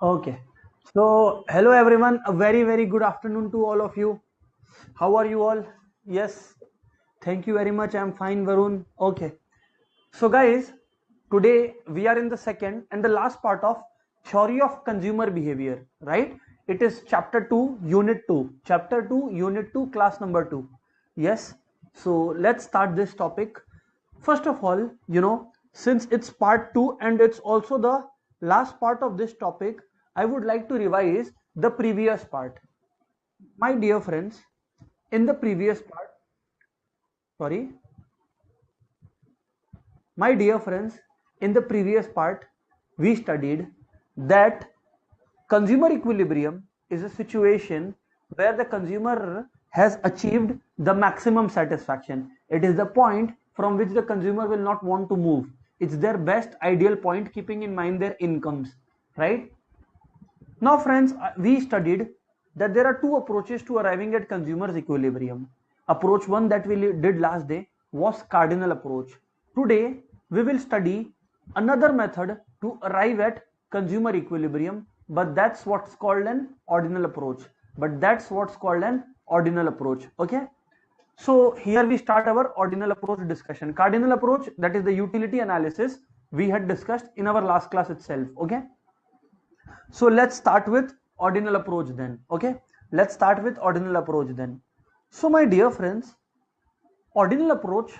Okay. So, hello everyone. A very good afternoon to all of you. How are you all? Yes. Thank you very much. I'm fine, Varun. Okay. So, guys, today we are in the second and the last part of Theory of Consumer Behavior, right? It is chapter 2, unit 2. Chapter 2, unit 2, class number 2. Yes. So, let's start this topic. First of all, since it's part 2 and it's also the last part of this topic, I would like to revise the previous part. My dear friends, in the previous part, sorry, my dear friends, in the previous part, we studied that consumer equilibrium is a situation where the consumer has achieved the maximum satisfaction. It is the point from which the consumer will not want to move. It's their best ideal point, keeping in mind their incomes, right? Now, friends, we studied that there are two approaches to arriving at consumer's equilibrium. Approach one that we did last day was cardinal approach. Today, we will study another method to arrive at consumer equilibrium, but that's what's called an ordinal approach. Okay? So here we start our ordinal approach discussion. Cardinal approach, that is the utility analysis we had discussed in our last class itself. Okay? So let's start with ordinal approach then. Okay, let's start with ordinal approach then. So my dear friends, ordinal approach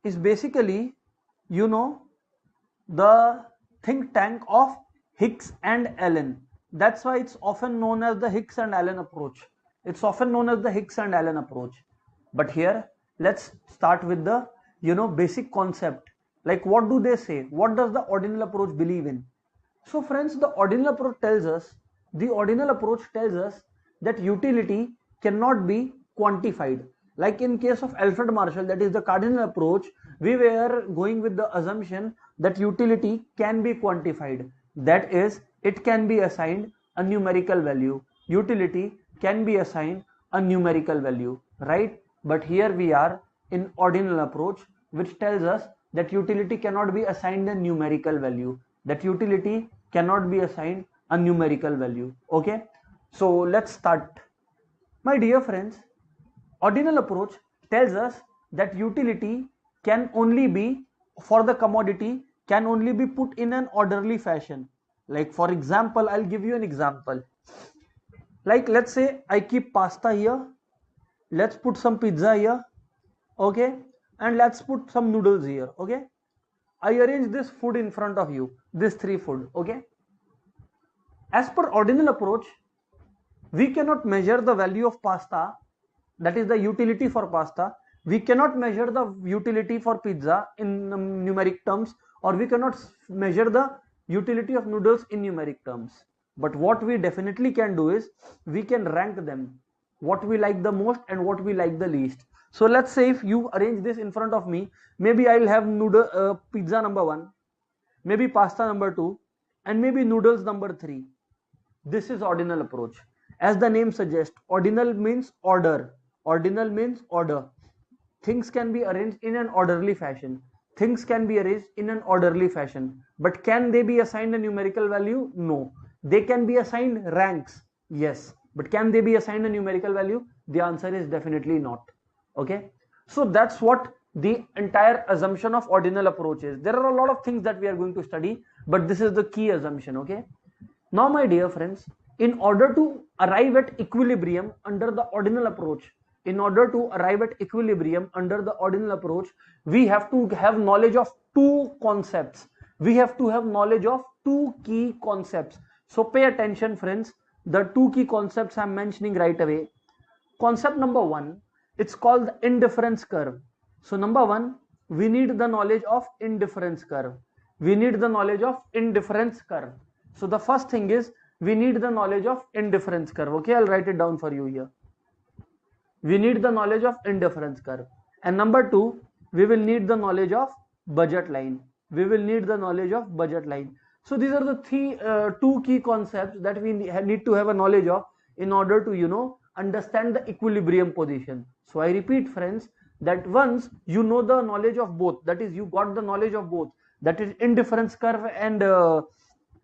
is basically, the think tank of Hicks and Allen. That's why it's often known as the Hicks and Allen approach. But here, let's start with the basic concept. Like, what do they say? What does the ordinal approach believe in? So friends, the ordinal approach tells us that utility cannot be quantified. Like in case of Alfred Marshall, that is the cardinal approach, we were going with the assumption that utility can be quantified. That is, it can be assigned a numerical value. Utility can be assigned a numerical value, right? But here we are in ordinal approach, which tells us that utility cannot be assigned a numerical value. Okay, so let's start. My dear friends, ordinal approach tells us that utility can only be, for the commodity, can only be put in an orderly fashion. Like for example, I'll give you an example. Like let's say I keep pasta here, let's put some pizza here, okay, and let's put some noodles here. Okay, I arrange this food in front of you, this three food. Okay, as per ordinal approach, we cannot measure the value of pasta, that is the utility for pasta. We cannot measure the utility for pizza in numeric terms, or we cannot measure the utility of noodles in numeric terms. But what we definitely can do is we can rank them, what we like the most and what we like the least. So let's say if you arrange this in front of me, maybe I'll have pizza number 1, maybe pasta number 2, and maybe noodles number 3. This is ordinal approach. As the name suggests, ordinal means order. Things can be arranged in an orderly fashion. But can they be assigned a numerical value? No. They can be assigned ranks. Yes. But can they be assigned a numerical value? The answer is definitely not. Okay. So that's what the entire assumption of ordinal approach is. There are a lot of things that we are going to study, but this is the key assumption. Okay. Now, my dear friends, in order to arrive at equilibrium under the ordinal approach, we have to have knowledge of two concepts. We have to have knowledge of two key concepts. So pay attention, friends. The two key concepts I'm mentioning right away. Concept number 1, it's called the indifference curve. So number 1, we need the knowledge of indifference curve. So the first thing is we need the knowledge of indifference curve. Okay, I'll write it down for you here. We need the knowledge of indifference curve. And number 2, we will need the knowledge of budget line. So these are the two key concepts that we need to have a knowledge of in order to understand the equilibrium position. So I repeat, friends, that once you know the knowledge of both, that is you got the knowledge of both, that is indifference curve and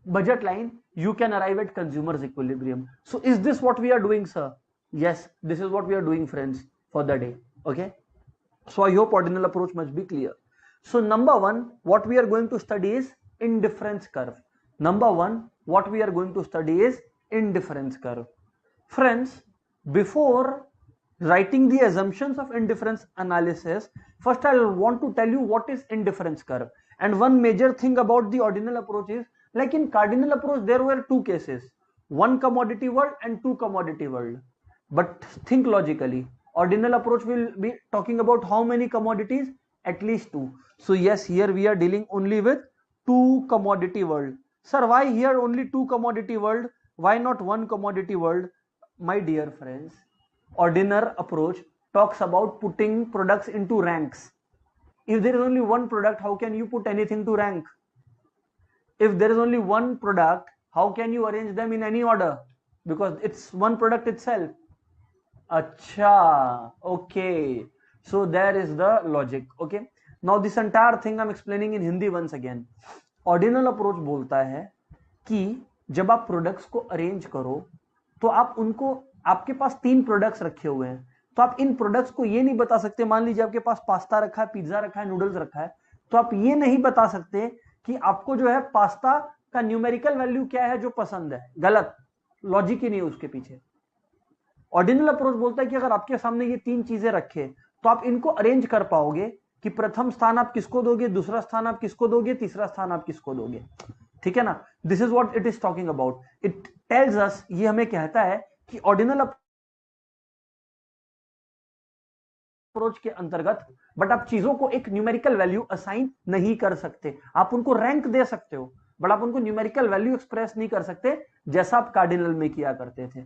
budget line, you can arrive at consumer's equilibrium. So is this what we are doing, sir? Yes, this is what we are doing, friends, for the day. Okay, so I hope ordinal approach must be clear. So number one, what we are going to study is indifference curve. Number one, what we are going to study is indifference curve. Friends, before writing the assumptions of indifference analysis, first I want to tell you what is indifference curve. And one major thing about the ordinal approach is, like in cardinal approach, there were two cases, one commodity world and two commodity world. But think logically, ordinal approach will be talking about how many commodities? At least two. So yes, here we are dealing only with two commodity world. Sir, why here only two commodity world? Why not one commodity world? My dear friends, ordinal approach talks about putting products into ranks. If there is only one product, how can you put anything to rank? If there is only one product, how can you arrange them in any order? Because it's one product itself. Acha, okay. So there is the logic. Okay. Now this entire thing I'm explaining in Hindi once again. Ordinal approach बोलता है कि जब आप products को arrange करो तो आप उनको, आपके पास तीन प्रोडक्ट्स रखे हुए हैं, तो आप इन प्रोडक्ट्स को ये नहीं बता सकते, मान लीजिए आपके पास पास्ता रखा है, पिज्जा रखा है, नूडल्स रखा है, तो आप ये नहीं बता सकते कि आपको जो है पास्ता का न्यूमेरिकल वैल्यू क्या है जो पसंद है. गलत, लॉजिक ही नहीं है उसके पीछे. ऑर्डिनल अप्रोच बोलता है कि अगर आपके सामने ये तीन चीजें रखे तो आप इनको अरेंज कर पाओगे कि प्रथम स्थान आप किसको दोगे, दूसरा स्थान आप किसको दोगे, तीसरा स्थान आप किसको दोगे. ठीक है ना. This is what it is talking about. It tells us, ये हमें कहता है कि ऑर्डिनल अप्रोच के अंतर्गत बट आप चीजों को एक न्यूमेरिकल वैल्यू असाइन नहीं कर सकते. आप उनको रैंक दे सकते हो बट आप उनको न्यूमेरिकल वैल्यू एक्सप्रेस नहीं कर सकते जैसा आप कार्डिनल में किया करते थे.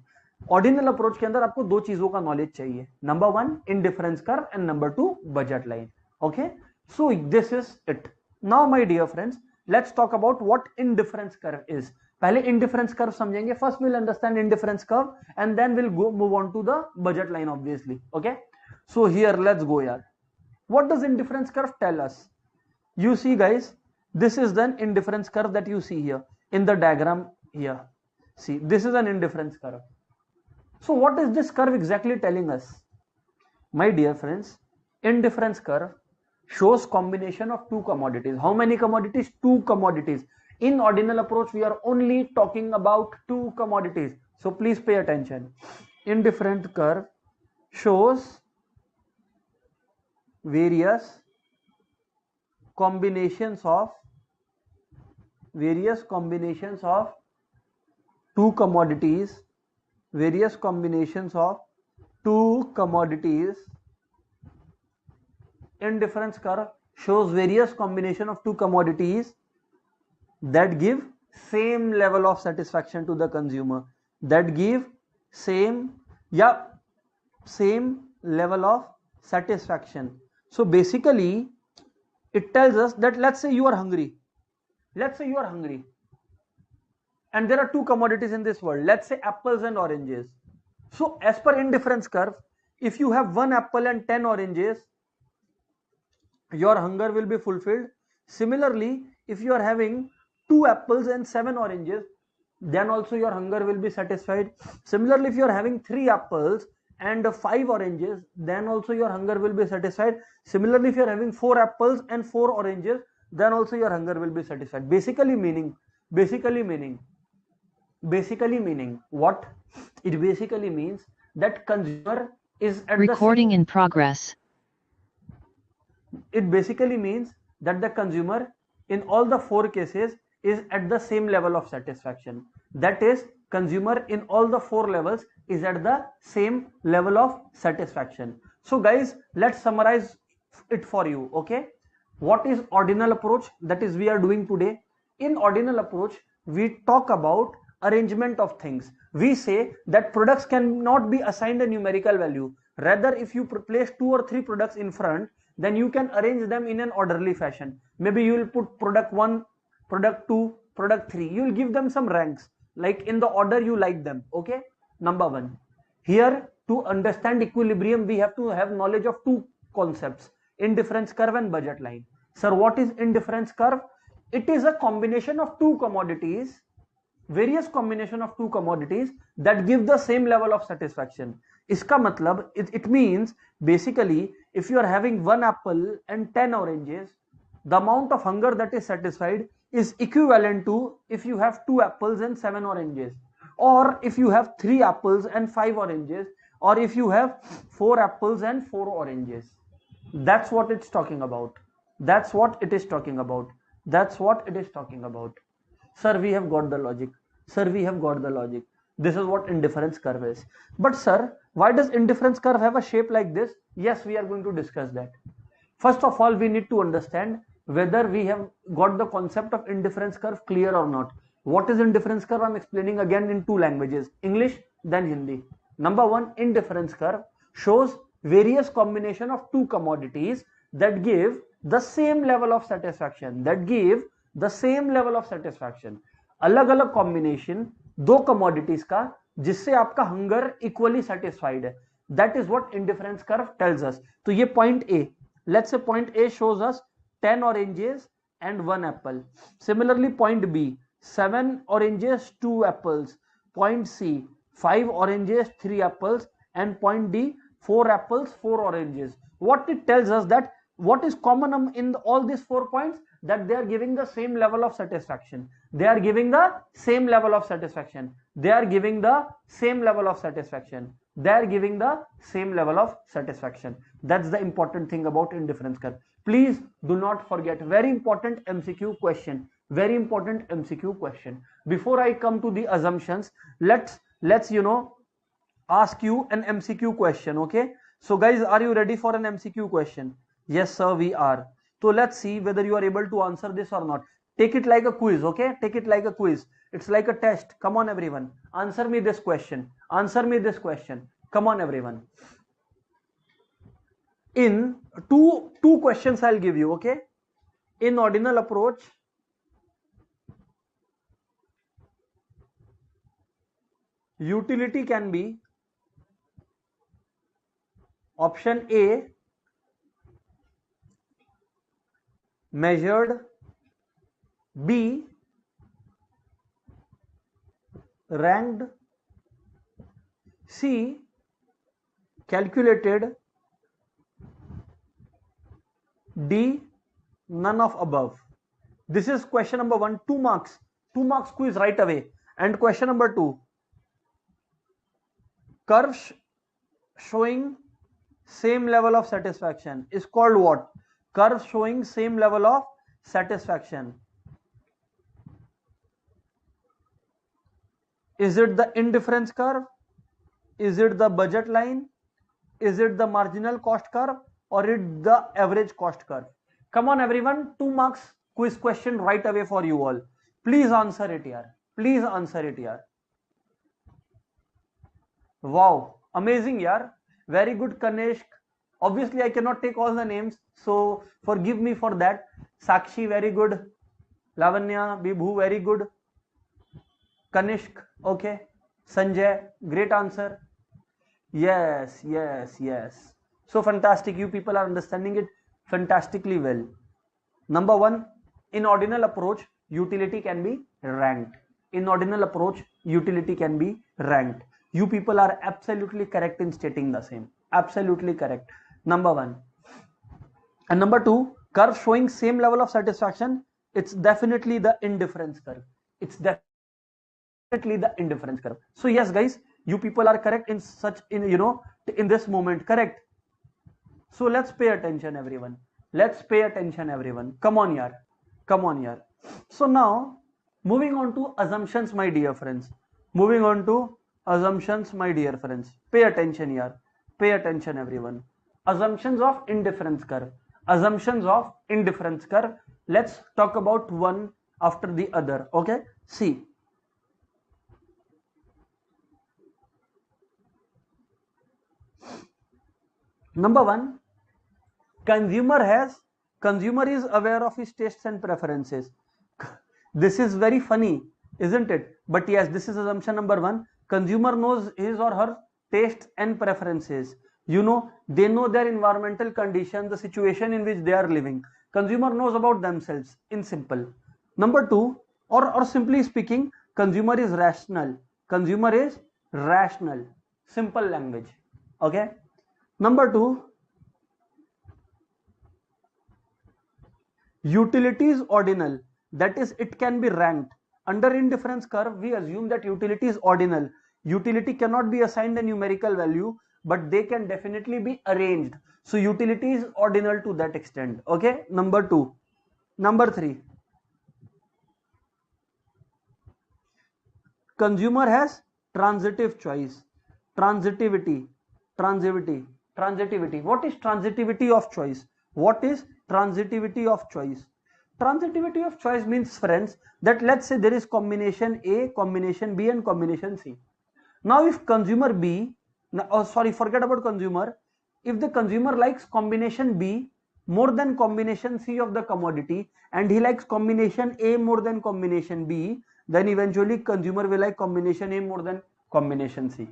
ऑर्डिनल अप्रोच के अंदर आपको दो चीजों का नॉलेज चाहिए. Number one, indifference curve, and number two, budget line. Okay, so this is it. Now my dear friends, let's talk about what indifference curve is. पहले इंडिफरेंस कर्व समझेंगे. First will understand indifference curve and then will go move on to the budget line obviously. Okay, so here let's go यार. What does indifference curve tell us? You see guys, this is the indifference curve that you see here in the diagram here. See, this is an indifference curve. So what is this curve exactly telling us? My dear friends, indifference curve shows combination of two commodities. How many commodities? Two commodities. In ordinal approach, we are only talking about two commodities. So please pay attention. Indifference curve shows various combinations of two commodities. Various combinations of two commodities. Indifference curve shows various combination of two commodities that give same level of satisfaction to the consumer. That give same level of satisfaction. So basically it tells us that let's say you are hungry. And there are two commodities in this world. Let's say apples and oranges. So as per indifference curve, if you have one apple and 10 oranges, your hunger will be fulfilled. Similarly, if you are having two apples and 7 oranges, then also your hunger will be satisfied. Similarly, if you are having 3 apples and 5 oranges, then also your hunger will be satisfied. Similarly, if you are having 4 apples and 4 oranges, then also your hunger will be satisfied. Basically meaning what? It basically means that consumer is at recording in progress. It basically means that the consumer in all the 4 cases is at the same level of satisfaction. That is, consumer in all the 4 levels is at the same level of satisfaction. So guys, let's summarize it for you. Okay, what is ordinal approach? That is we are doing today. In ordinal approach, we talk about arrangement of things. We say that products cannot be assigned a numerical value. Rather, if you place 2 or 3 products in front, then you can arrange them in an orderly fashion. Maybe you will put product 1, product 2, product 3. You will give them some ranks, like in the order you like them. Okay, number 1. Here, to understand equilibrium, we have to have knowledge of two concepts: indifference curve and budget line. Sir, what is indifference curve? It is a combination of two commodities various combination of two commodities that give the same level of satisfaction. इसका मतलब it means basically if you are having one apple and 10 oranges, the amount of hunger that is satisfied is equivalent to if you have 2 apples and 7 oranges, or if you have 3 apples and 5 oranges, or if you have 4 apples and 4 oranges. That's what it's talking about. That's what it is talking about. That's what it is talking about. Sir, we have got the logic. Sir, we have got the logic. This is what indifference curve is. But sir, why does indifference curve have a shape like this? Yes, we are going to discuss that. First of all, we need to understand whether we have got the concept of indifference curve clear or not. What is indifference curve? I'm explaining again in two languages, English then Hindi. Number one, indifference curve shows various combination of two commodities that give the same level of satisfaction. अलग अलग combination दो commodities का जिससे आपका hunger equally satisfied है. That is what indifference curve tells us. तो ये point A, let's say point A shows us 10 oranges and 1 apple. Similarly, point B, 7 oranges, 2 apples. Point C, 5 oranges, 3 apples. And point D, 4 apples, 4 oranges. What it tells us that what is common in all these 4 points, that they are giving the same level of satisfaction. They are giving the same level of satisfaction. They are giving the same level of satisfaction. They are giving the same level of satisfaction. That's the important thing about indifference curve. Please do not forget, very important MCQ question. Very important MCQ question. Before I come to the assumptions, let's ask you an MCQ question. Okay, so guys, are you ready for an MCQ question? Yes sir, we are. So let's see whether you are able to answer this or not. Take it like a quiz. Okay, take it like a quiz. It's like a test. Come on everyone, answer me this question. Answer me this question. Come on everyone. In two questions I'll give you. Okay, in ordinal approach, utility can be option A, measured, B, ranked, C, calculated, D, none of above. This is question number 1, 2 marks quiz right away. And question number 2, curve showing same level of satisfaction is called what? Curve showing same level of satisfaction. Is it the indifference curve? Is it the budget line? Is it the marginal cost curve? Or is it the average cost curve? Come on everyone, 2 marks quiz question right away for you all. Please answer it here. Please answer it here. Wow, amazing yaar. Very good Kanishk. Obviously I cannot take all the names, so forgive me for that. Sakshi, very good. Lavanya, Bibhu, very good. Kanishk, okay. Sanjay, great answer. Yes. So fantastic, you people are understanding it fantastically well. Number 1, in ordinal approach, utility can be ranked. In ordinal approach, utility can be ranked. You people are absolutely correct in stating the same. Absolutely correct. Number 1. And number 2, curve showing same level of satisfaction, it's definitely the indifference curve. It's definitely the indifference curve. So yes guys, you people are correct in this moment, correct? So let's pay attention everyone. Let's pay attention everyone. Come on yaar. Come on yaar. So now moving on to assumptions, my dear friends. Moving on to assumptions, my dear friends. Pay attention yaar. Pay attention everyone. Assumptions of indifference curve. Assumptions of indifference curve. Let's talk about one after the other. Okay, see. Number 1, consumer is aware of his tastes and preferences. This is very funny, isn't it? But yes, this is assumption number 1. Consumer knows his or her tastes and preferences. They know their environmental condition, the situation in which they are living. Consumer knows about themselves, in simple. Number 2, or simply speaking, consumer is rational. Consumer is rational. Simple language. Okay. Number 2, utility is ordinal. That is, it can be ranked. Under indifference curve, we assume that utility is ordinal. Utility cannot be assigned a numerical value, but they can definitely be arranged. So utility is ordinal to that extent. Okay. Number 2. Number 3, consumer has transitive choice. Transitivity. What is transitivity of choice? What is transitivity of choice? Transitivity of choice means, friends, that let's say there is combination A, combination B and combination C. Now if consumer B, forget about consumer. If the consumer likes combination B more than combination C of the commodity, and he likes combination A more than combination B, then eventually consumer will like combination A more than combination C.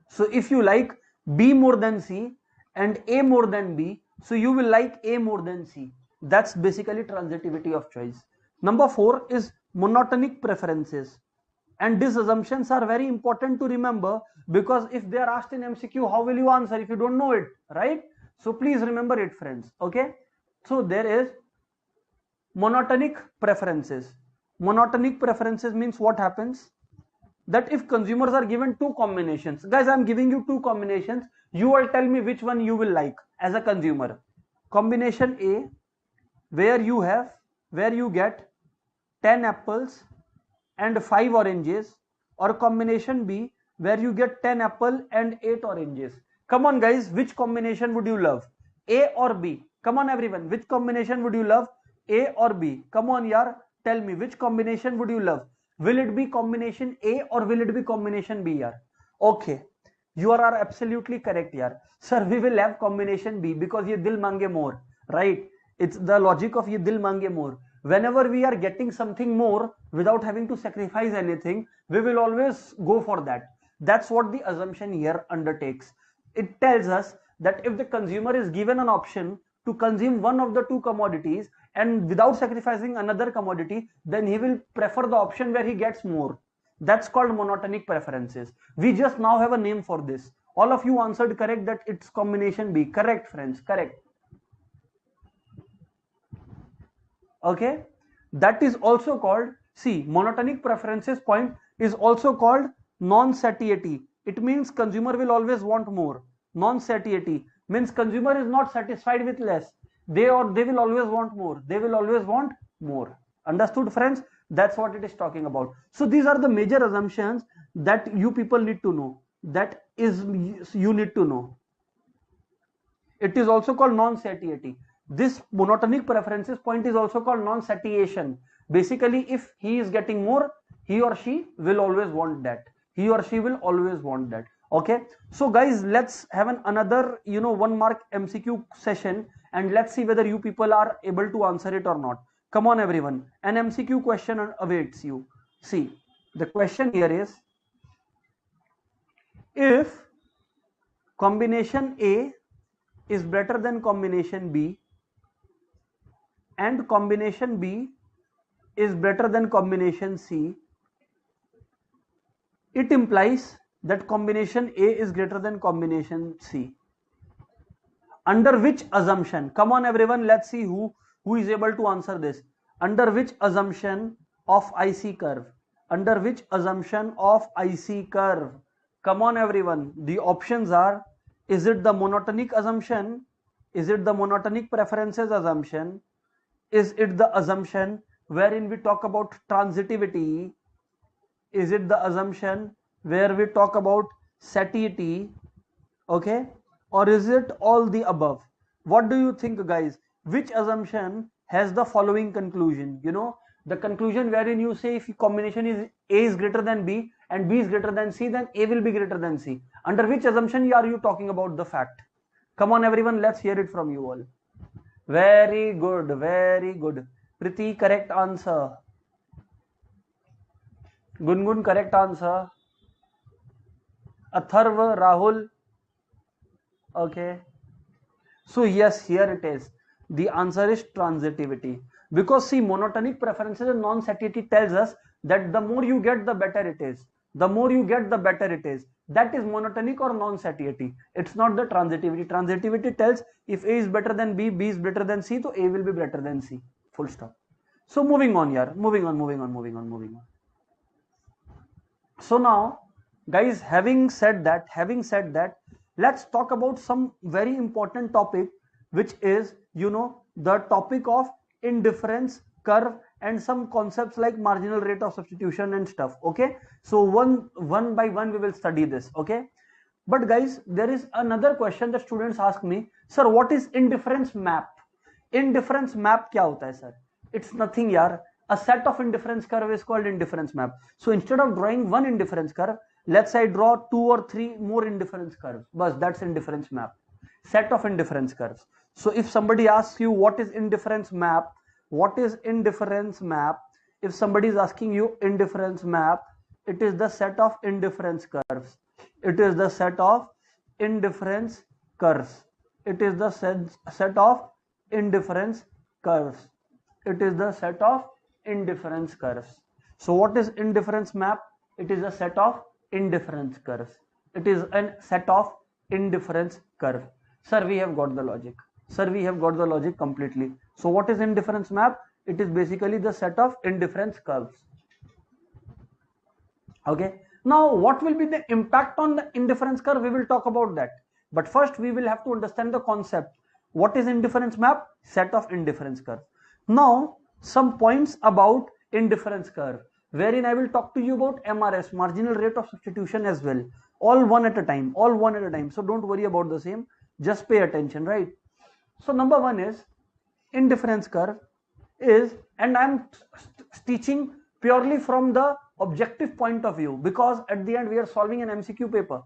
So if you like B more than C and A more than B, so you will like A more than C. That's basically transitivity of choice. Number 4 is monotonic preferences. And these assumptions are very important to remember, because if they are asked in MCQ, how will you answer if you don't know it, right? So please remember it, friends. Okay. So there is monotonic preferences. Monotonic preferences means what happens? That if consumers are given 2 combinations, guys, I'm giving you 2 combinations, you will tell me which one you will like as a consumer. Combination A, where you get 10 apples and 5 oranges, or combination B, where you get 10 apple and 8 oranges. Come on guys, which combination would you love? A or B? Come on everyone, which combination would you love? A or B? Come on yaar, tell me which combination would you love? Will it be combination A or will it be combination B yaar? Okay, you are absolutely correct yaar. Sir, we will have combination B because ye dil mange more, right? It's the logic of ye dil mange more. Whenever we are getting something more without having to sacrifice anything, we will always go for that. That's what the assumption here undertakes. It tells us that if the consumer is given an option to consume one of the 2 commodities and without sacrificing another commodity, then he will prefer the option where he gets more. That's called monotonic preferences. We just now have a name for this. All of you answered correct that it's combination B. Correct, friends, correct. Okay, that is also called, see, monotonic preferences point is also called non-satiety. It means consumer will always want more. Non-satiety means consumer is not satisfied with less. They will always want more. They will always want more. Understood, friends? That's what it is talking about. So these are the major assumptions that you people need to know. That is, you need to know. It is also called non-satiety. This monotonic preferences point is also called non-satiation. Basically, if he is getting more, he or she will always want that. He or she will always want that. Okay. So guys, let's have another 1 mark MCQ session, and let's see whether you people are able to answer it or not. Come on everyone, an MCQ question awaits you. See, the question here is, if combination A is better than combination B and combination B is better than combination C, it implies that combination A is greater than combination C. Under which assumption? Come on everyone, let's see who is able to answer this. Under which assumption of IC curve? Under which assumption of IC curve? Come on everyone, the options are, is it the monotonic assumption? Is it the monotonic preferences assumption? Is it the assumption wherein we talk about transitivity? Is it the assumption where we talk about satiety? Okay, or is it all the above? What do you think, guys? Which assumption has the following conclusion? The conclusion wherein you say if combination is A is greater than B and B is greater than C, then A will be greater than C. Under which assumption are you talking about the fact? Come on everyone, let's hear it from you all. Very good, very good. Priti, correct answer. Gungun, correct answer. Atharva, Rahul. Okay. So yes, here it is. The answer is transitivity. Because see, monotonic preferences and non-satiety tells us that the more you get, the better it is. The more you get, the better it is. That is monotonic or non-satiety. It's not the transitivity. Transitivity tells if A is better than B, B is better than C, so A will be better than C. Full stop. So moving on here. Moving on. So now, guys, having said that, let's talk about some very important topic, which is, the topic of indifference curve and some concepts like marginal rate of substitution and stuff. Okay, so one by one we will study this. Okay, but guys, there is another question that students ask me, sir, what is indifference map? Indifference map क्या होता है sir? It's nothing यार. A set of indifference curve is called indifference map. So instead of drawing one indifference curve, let's say I draw 2 or 3 more indifference curves. But that's indifference map. Set of indifference curves. So if somebody asks you what is indifference map, what is indifference map? If somebody is asking you indifference map, it is the set of indifference curves. It is the set of indifference curves. It is the set of indifference curves. It is the set of indifference curves. So what is indifference map? It is a set of indifference curves. It is a set of indifference curve. Sir, we have got the logic. Sir, we have got the logic completely. So what is indifference map? It is basically the set of indifference curves. Okay. Now, what will be the impact on the indifference curve? We will talk about that. But first, we will have to understand the concept. What is indifference map? Set of indifference curve. Now, some points about indifference curve, wherein I will talk to you about MRS, marginal rate of substitution as well. All one at a time. So don't worry about the same. Just pay attention, right? So number one is indifference curve is, and I'm teaching purely from the objective point of view, because at the end we are solving an MCQ paper.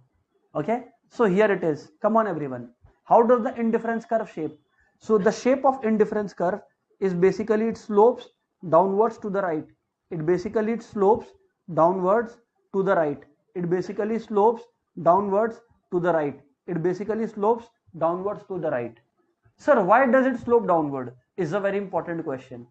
Okay, so here it is. Come on everyone. How does the indifference curve shape? So the shape of indifference curve is basically it slopes downwards to the right. It basically slopes downwards to the right. It basically slopes downwards to the right. It basically slopes downwards to the right. Sir, why does it slope downward? Is a very important question.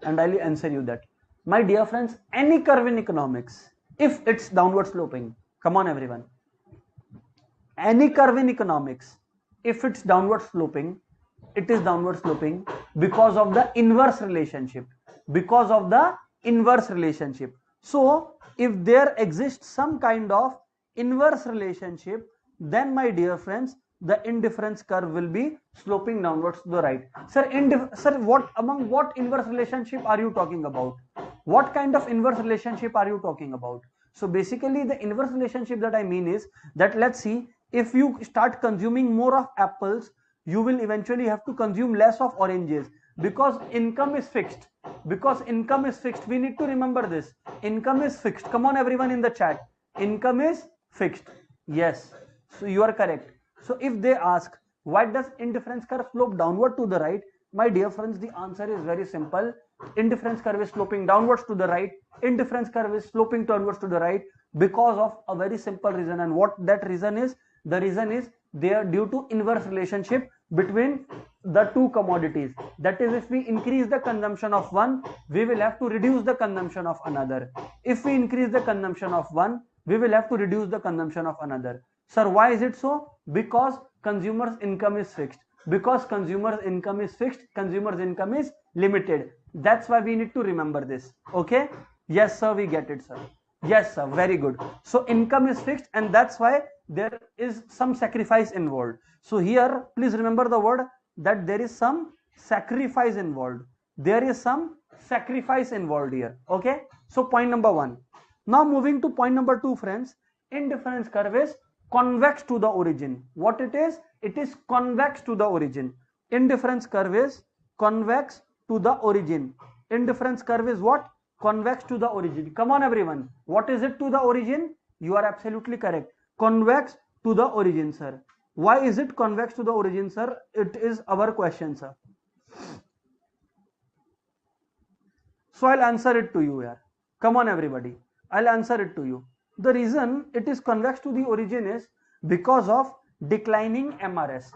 And I'll answer you that. My dear friends, any curve in economics, if it's downward sloping, come on everyone. Any curve in economics, if it's downward sloping, it is downward sloping because of the inverse relationship. So, if there exists some kind of inverse relationship, then my dear friends, the indifference curve will be sloping downwards to the right. Sir, among what inverse relationship are you talking about? What kind of inverse relationship are you talking about? So basically the inverse relationship that I mean is that, let's see, if you start consuming more of apples, you will eventually have to consume less of oranges, because income is fixed. We need to remember this. Income is fixed. Come on everyone in the chat. Income is fixed. Yes. So you are correct. So if they ask, why does indifference curve slope downward to the right? My dear friends, the answer is very simple. Indifference curve is sloping downwards to the right. Indifference curve is sloping downwards to the right because of a very simple reason. And what that reason is? The reason is they are due to inverse relationship between the two commodities. That is, if we increase the consumption of one, we will have to reduce the consumption of another. If we increase the consumption of one, we will have to reduce the consumption of another. Sir, why is it so? Because consumers' income is fixed. Consumers' income is limited. That's why we need to remember this. Okay? Yes, sir, we get it, sir. Yes, sir, very good. So income is fixed, and that's why there is some sacrifice involved. So here, please remember the word that there is some sacrifice involved. There is some sacrifice involved here. Okay? So point number one. Now moving to point number two, friends. Indifference curve is convex to the origin. What it is? It is convex to the origin. Indifference curve is convex to the origin. Indifference curve is what? Convex to the origin. Come on everyone. What is it to the origin? You are absolutely correct. Convex to the origin, sir. Why is it convex to the origin, sir? It is our question, sir. So I'll answer it to you here. Come on everybody. I'll answer it to you. The reason it is convex to the origin is because of declining MRS.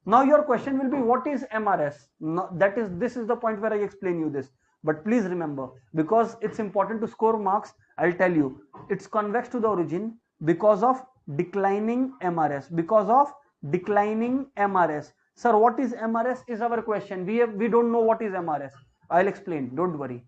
Now your question will be, what is MRS? Now, this is the point where I explain you this. But please remember, because it's important to score marks, I'll tell you, it's convex to the origin because of declining MRS. Because of declining MRS. Sir, what is MRS is our question. We don't know what is MRS. I'll explain, don't worry.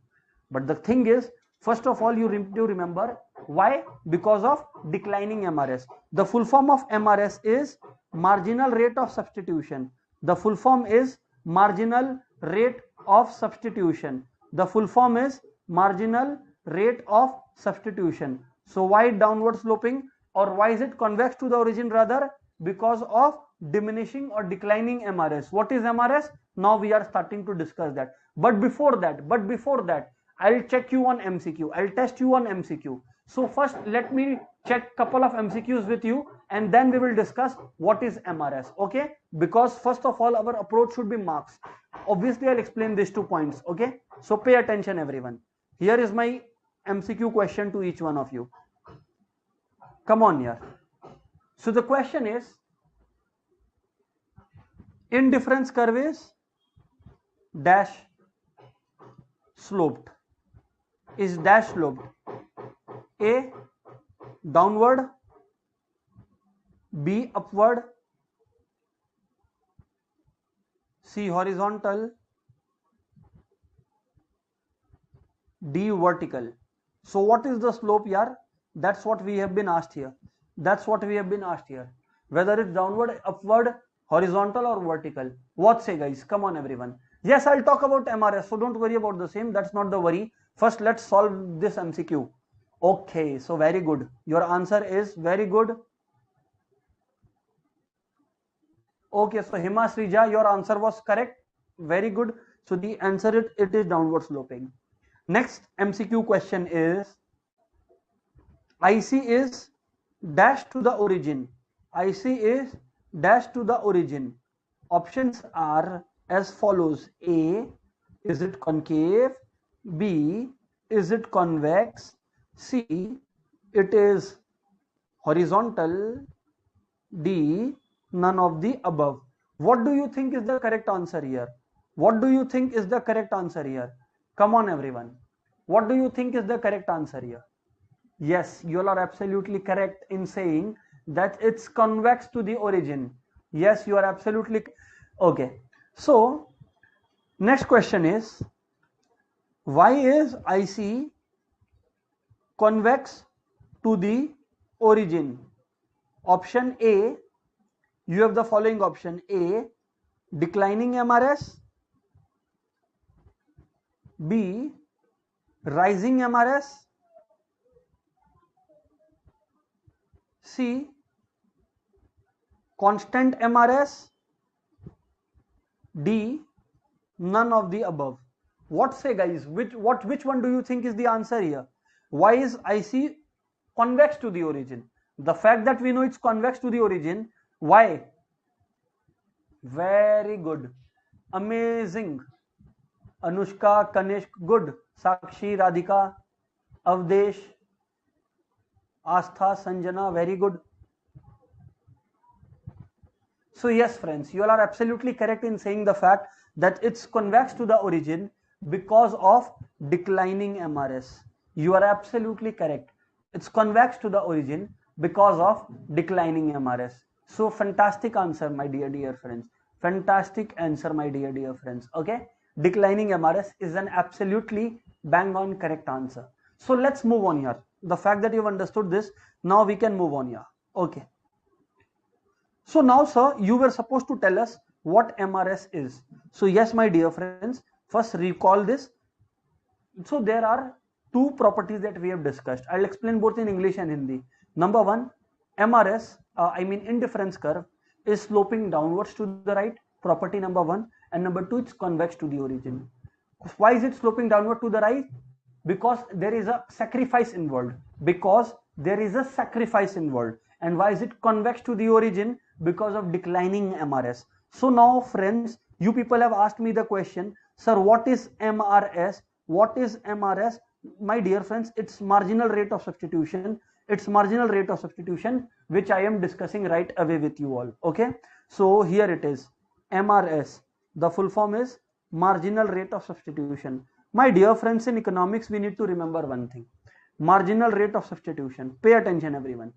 But the thing is, first of all, you need to remember why? Because of declining MRS. The full form of MRS is marginal rate of substitution. The full form is marginal rate of substitution. The full form is marginal rate of substitution. So why downward sloping, or why is it convex to the origin rather? Because of diminishing or declining MRS. What is MRS? Now we are starting to discuss that. But before that, I'll check you on MCQ. I'll test you on MCQ. So first let me check couple of MCQs with you, and then we will discuss what is MRS. Okay? Because first of all, our approach should be marks. Obviously, I'll explain these 2 points. Okay? So pay attention, everyone. Here is my MCQ question to each one of you. Come on here. So the question is, indifference curve is dash sloped. Is dash sloped? A, downward, B, upward, C, horizontal, D, vertical. So what is the slope here? That's what we have been asked here. That's what we have been asked here. Whether it's downward, upward, horizontal or vertical. What say, guys? Come on, everyone. Yes, I'll talk about MRS, so don't worry about the same. That's not the worry. First, let's solve this MCQ. Okay, so very good. Your answer is very good. Okay, so Hima Srija, your answer was correct. Very good. So the answer it is downward sloping. Next MCQ question is, IC is dash to the origin. IC is dash to the origin. Options are as follows. A, is it concave? B, is it convex? C, it is horizontal. D, none of the above. What do you think is the correct answer here? What do you think is the correct answer here? Come on, everyone. What do you think is the correct answer here? Yes, you all are absolutely correct in saying that it's convex to the origin. Yes, you are absolutely okay. So next question is, why is IC convex to the origin? Option A, you have the following option. A, declining MRS. B, rising MRS. C, constant MRS. D, none of the above. What say, guys? Which one do you think is the answer here? Why is IC convex to the origin? The fact that we know it's convex to the origin. Why? Very good. Amazing. Anushka, Kanishk, good. Sakshi, Radhika, Avdesh, Astha, Sanjana, very good. So yes, friends, you all are absolutely correct in saying the fact that it's convex to the origin because of declining MRS. You are absolutely correct. It's convex to the origin because of declining MRS. So fantastic answer, my dear friends. Fantastic answer, my dear friends. Okay, declining MRS is an absolutely bang on correct answer. So let's move on here. The fact that you've understood this, now we can move on here. Okay. So now, sir, you were supposed to tell us what MRS is. So yes, my dear friends, first recall this. So there are two properties that we have discussed. I'll explain both in English and Hindi. Number one, MRS, indifference curve is sloping downwards to the right, property number one. And number two, it's convex to the origin. Why is it sloping downward to the right? Because there is a sacrifice involved. And why is it convex to the origin? Because of declining MRS. So now, friends, you people have asked me the question, sir, what is MRS? What is MRS? My dear friends, it's marginal rate of substitution. It's marginal rate of substitution, which I am discussing right away with you all. Okay. So here it is. MRS. The full form is marginal rate of substitution. My dear friends, in economics, we need to remember one thing. Marginal rate of substitution. Pay attention, everyone.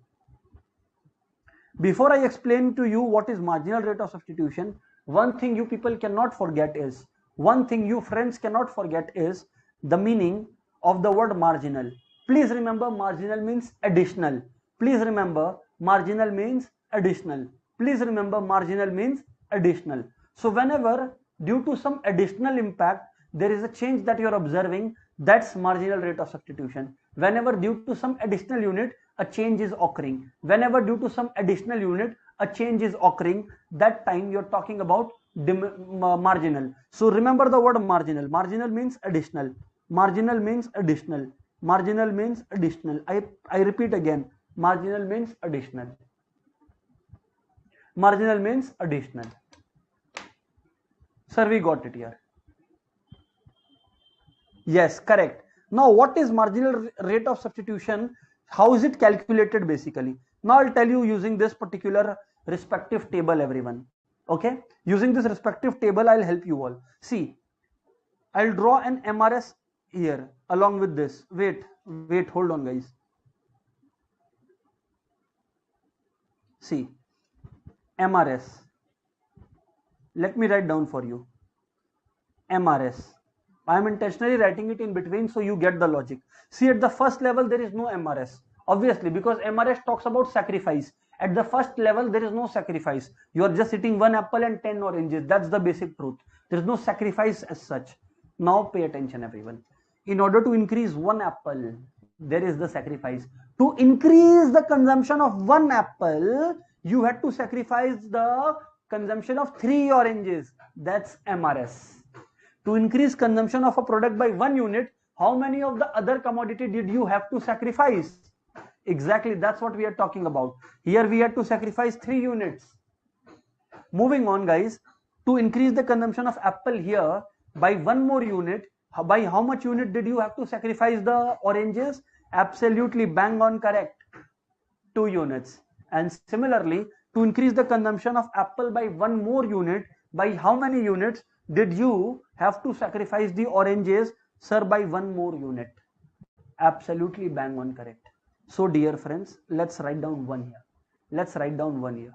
Before I explain to you what is marginal rate of substitution, one thing you people cannot forget is, one thing you friends cannot forget is the meaning of the word marginal. Please remember, marginal means additional. Please remember, marginal means additional. Please remember, marginal means additional. So whenever due to some additional impact there is a change that you are observing, that's marginal rate of substitution. Whenever due to some additional unit a change is occurring, whenever due to some additional unit a change is occurring, that time you're talking about marginal. So remember the word marginal. Marginal means additional. Marginal means additional. Marginal means additional. I repeat again, marginal means additional. Marginal means additional. Sir, we got it here. Yes, correct. Now what is marginal rate of substitution? How is it calculated basically? Now I'll tell you using this particular respective table, everyone. Okay, using this respective table I'll help you all. See, I'll draw an MRS here along with this. Wait, hold on guys. See, MRS. Let me write down for you. MRS. I am intentionally writing it in between so you get the logic. See, at the first level there is no MRS. Obviously, because MRS talks about sacrifice. At the first level there is no sacrifice. You are just eating 1 apple and 10 oranges. That's the basic truth. There is no sacrifice as such. Now pay attention, everyone. In order to increase 1 apple, there is the sacrifice. To increase the consumption of 1 apple, you had to sacrifice the consumption of 3 oranges. That's MRS. To increase consumption of a product by 1 unit, how many of the other commodity did you have to sacrifice? Exactly, that's what we are talking about. Here we had to sacrifice 3 units. Moving on, guys. To increase the consumption of apple here by 1 more unit, by how much unit did you have to sacrifice the oranges? Absolutely bang on correct. 2 units. And similarly, to increase the consumption of apple by 1 more unit, by how many units did you have to sacrifice the oranges? Sir, by 1 more unit. Absolutely bang on correct. So dear friends, let's write down 1 here. Let's write down 1 here.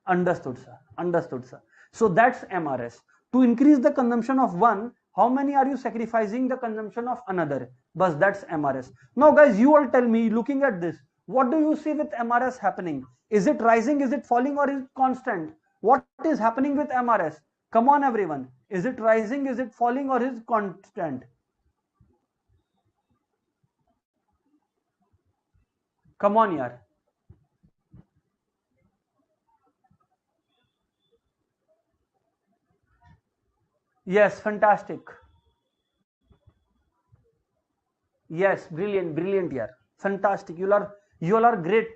Understood, sir. Understood, sir. So that's MRS. To increase the consumption of 1, how many are you sacrificing the consumption of another? But that's MRS. Now guys, you all tell me, looking at this, what do you see with MRS happening? Is it rising, is it falling, or is it constant? What is happening with MRS? Come on everyone. Is it rising, is it falling, or is it constant? Come on yaar. Yes, fantastic. Yes, brilliant yaar. Fantastic. You all are great.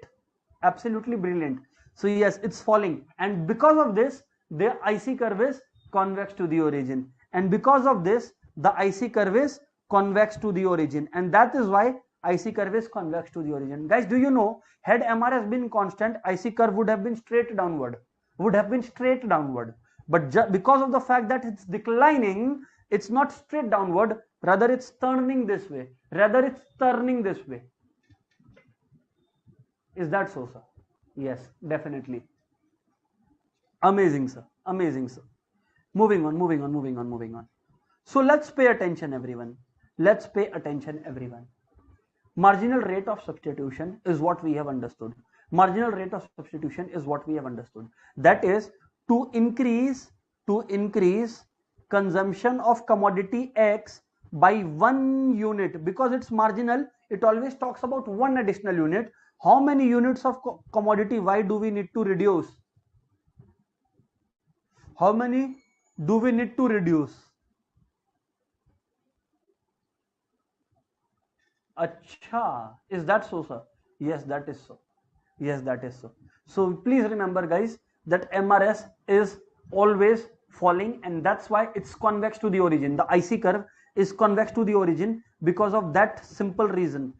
Absolutely brilliant. So yes, it's falling, and because of this, the IC curve is convex to the origin, and because of this, the IC curve is convex to the origin, and that is why IC curve is convex to the origin. Guys, do you know, had MRS been constant, IC curve would have been straight downward. But because of the fact that it's declining, it's not straight downward, rather it's turning this way. Is that so, sir? Yes, definitely. Amazing, sir. Moving on. So let's pay attention, everyone. Marginal rate of substitution is what we have understood. That is to increase consumption of commodity X by 1 unit. Because it's marginal, it always talks about 1 additional unit. How many units of commodity Y do we need to reduce? How many do we need to reduce? Acha, is that so, sir? Yes, that is so. So please remember, guys, that MRS is always falling, and that's why it's convex to the origin. The IC curve is convex to the origin because of that simple reason.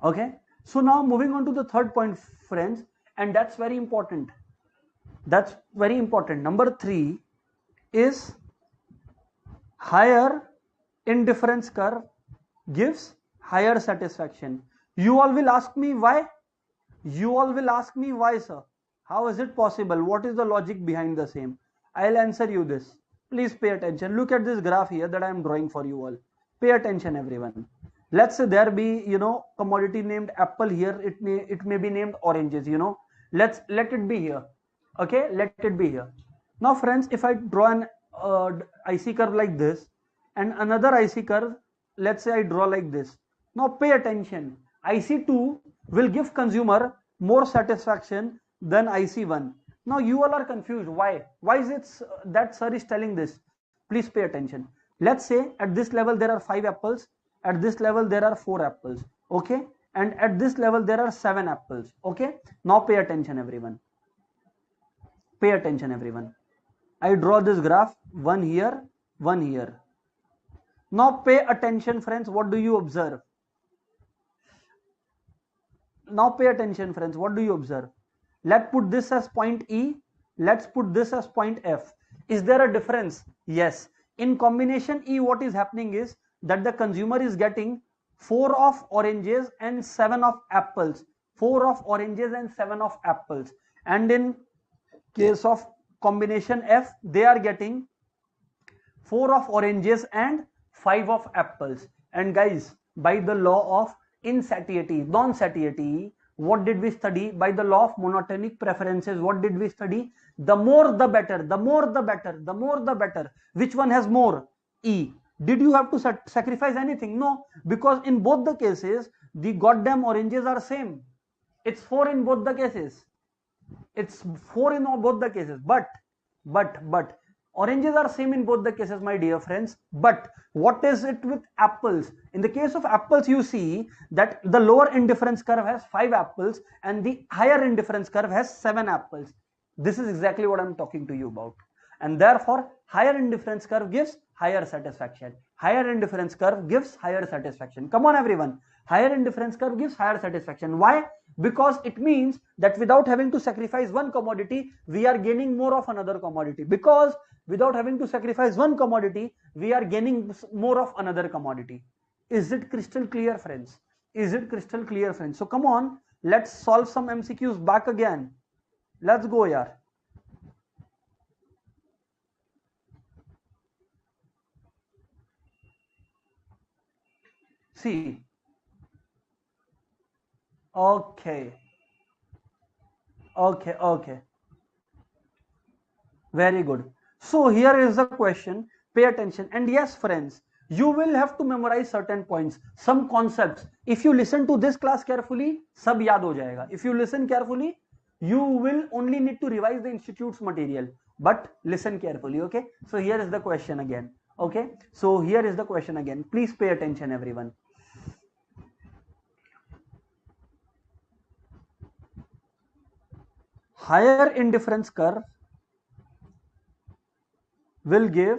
Okay, So now moving on to the third point, friends, and that's very important. That's very important. Number 3 is higher indifference curve gives higher satisfaction. You all will ask me why? You all will ask me why, sir? How is it possible? What is the logic behind the same? I'll answer you this. Please pay attention. Look at this graph here that I am drawing for you all. Pay attention, everyone. Let's say there be, commodity named apple here. It may be named oranges, Let it be here. Okay, let it be here. Now, friends, if I draw an IC curve like this and another IC curve, let's say I draw like this. Now, pay attention. IC2 will give consumer more satisfaction than IC1. Now, you all are confused. Why? Why is it that sir is telling this? Please pay attention. Let's say at this level there are 5 apples. At this level there are 4 apples. Okay, and at this level there are 7 apples. Okay, now pay attention, everyone. Pay attention, everyone. I draw this graph, one here, one here. Now pay attention, friends. What do you observe? Now pay attention, friends. What do you observe? Let's put this as point E. Let's put this as point F. Is there a difference? Yes. In combination E, what is happening is that the consumer is getting 4 of oranges and 7 of apples. 4 of oranges and 7 of apples. And in case of combination F, they are getting 4 of oranges and 5 of apples. And guys, by the law of insatiety, non-satiety, what did we study? By the law of monotonic preferences, what did we study? The more the better, the more the better, the more the better. Which one has more? E. Did you have to sacrifice anything? No, because in both the cases, the goddamn oranges are same. It's 4 in both the cases. It's 4 in both the cases. But oranges are same in both the cases, my dear friends. But what is it with apples? In the case of apples, you see that the lower indifference curve has 5 apples and the higher indifference curve has 7 apples. This is exactly what I'm talking to you about. And therefore, higher indifference curve gives higher satisfaction. Higher indifference curve gives higher satisfaction. Come on, everyone. Higher indifference curve gives higher satisfaction. Why? Because it means that without having to sacrifice one commodity, we are gaining more of another commodity. Because without having to sacrifice one commodity, we are gaining more of another commodity. Is it crystal clear, friends? Is it crystal clear, friends? So come on, let's solve some MCQs back again. Let's go, yaar. See. Okay. Very good. So here is the question. Pay attention. And yes, friends, you will have to memorize certain points, some concepts. If you listen to this class carefully, sab yaad ho jayega. If you listen carefully, you will only need to revise the institute's material. But listen carefully, okay? So here is the question again. Okay? So here is the question again. Please pay attention, everyone. Higher indifference curve will give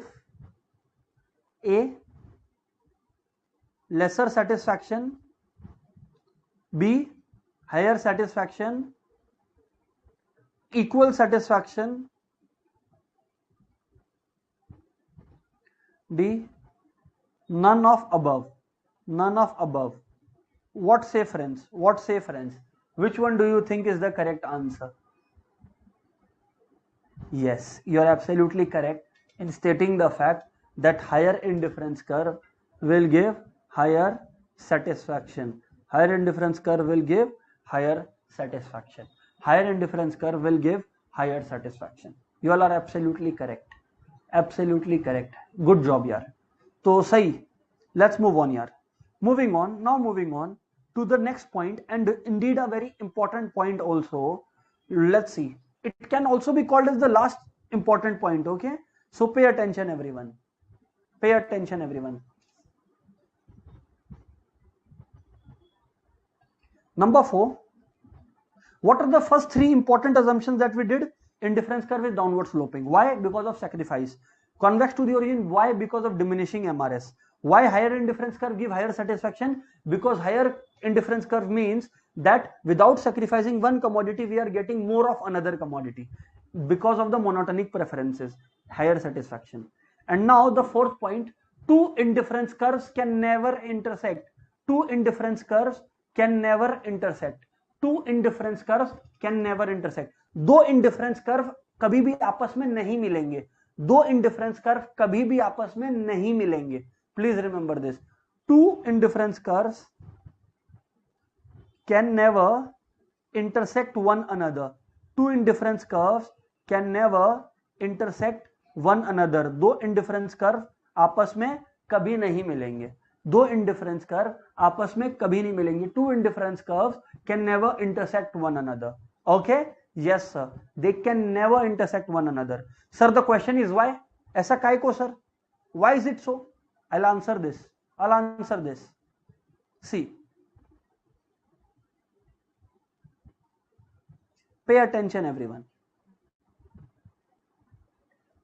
A, lesser satisfaction, B, higher satisfaction, equal satisfaction, D, none of above. None of above. What say, friends? What say, friends? Which one do you think is the correct answer? Yes, you are absolutely correct in stating the fact that higher indifference curve will give higher satisfaction. Higher indifference curve will give higher satisfaction. Higher indifference curve will give higher satisfaction. You all are absolutely correct. Absolutely correct. Good job, yaar. So, sahi. Let's move on, yaar. Moving on. Now moving on to the next point, and indeed a very important point also. Let's see. It can also be called as the last important point, okay? So pay attention, everyone. Pay attention, everyone. Number 4. What are the first 3 important assumptions that we did? Indifference curve is downward sloping. Why? Because of sacrifice. Convex to the origin. Why? Because of diminishing MRS. Why higher indifference curve give higher satisfaction? Because higher indifference curve means that without sacrificing one commodity, we are getting more of another commodity because of the monotonic preferences, higher satisfaction. And now the fourth point, two indifference curves can never intersect. Two indifference curves can never intersect. Two indifference curves can never intersect. दो indifference curve कभी भी आपस में नहीं मिलेंगे. दो indifference curve कभी भी आपस में नहीं मिलेंगे. Please remember this. Two indifference curves can never intersect one another. Two indifference curves can never intersect one another. दो इंडिफरेंस कर्व आपस में कभी नहीं मिलेंगे. दो इंडिफरेंस कर्व आपस में कभी नहीं मिलेंगे. Two indifference curves can never intersect one another. Okay? Yes, sir. They can never intersect one another. Sir, the question is why? ऐसा काहे को sir? Why is it so? I'll answer this. I'll answer this. See. Pay attention, everyone.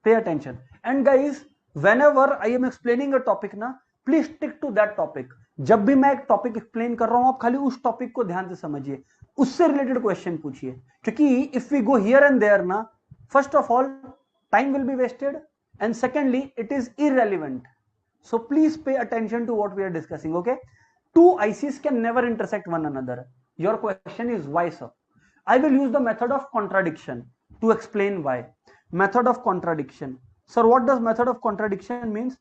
Pay attention. And guys, whenever I am explaining a topic ना, please stick to that topic. जब भी मैं एक topic explain कर रहा हूं, आप खाली उस टॉपिक को ध्यान से समझिए, उससे रिलेटेड क्वेश्चन पूछिए. क्योंकि if we go here and there ना, first of all time will be wasted and secondly it is irrelevant. So please pay attention to what we are discussing. Okay, two ICs can never intersect one another. Your question is why sir? I will use the method of contradiction to explain why. Method of contradiction. Sir, what does method of contradiction means?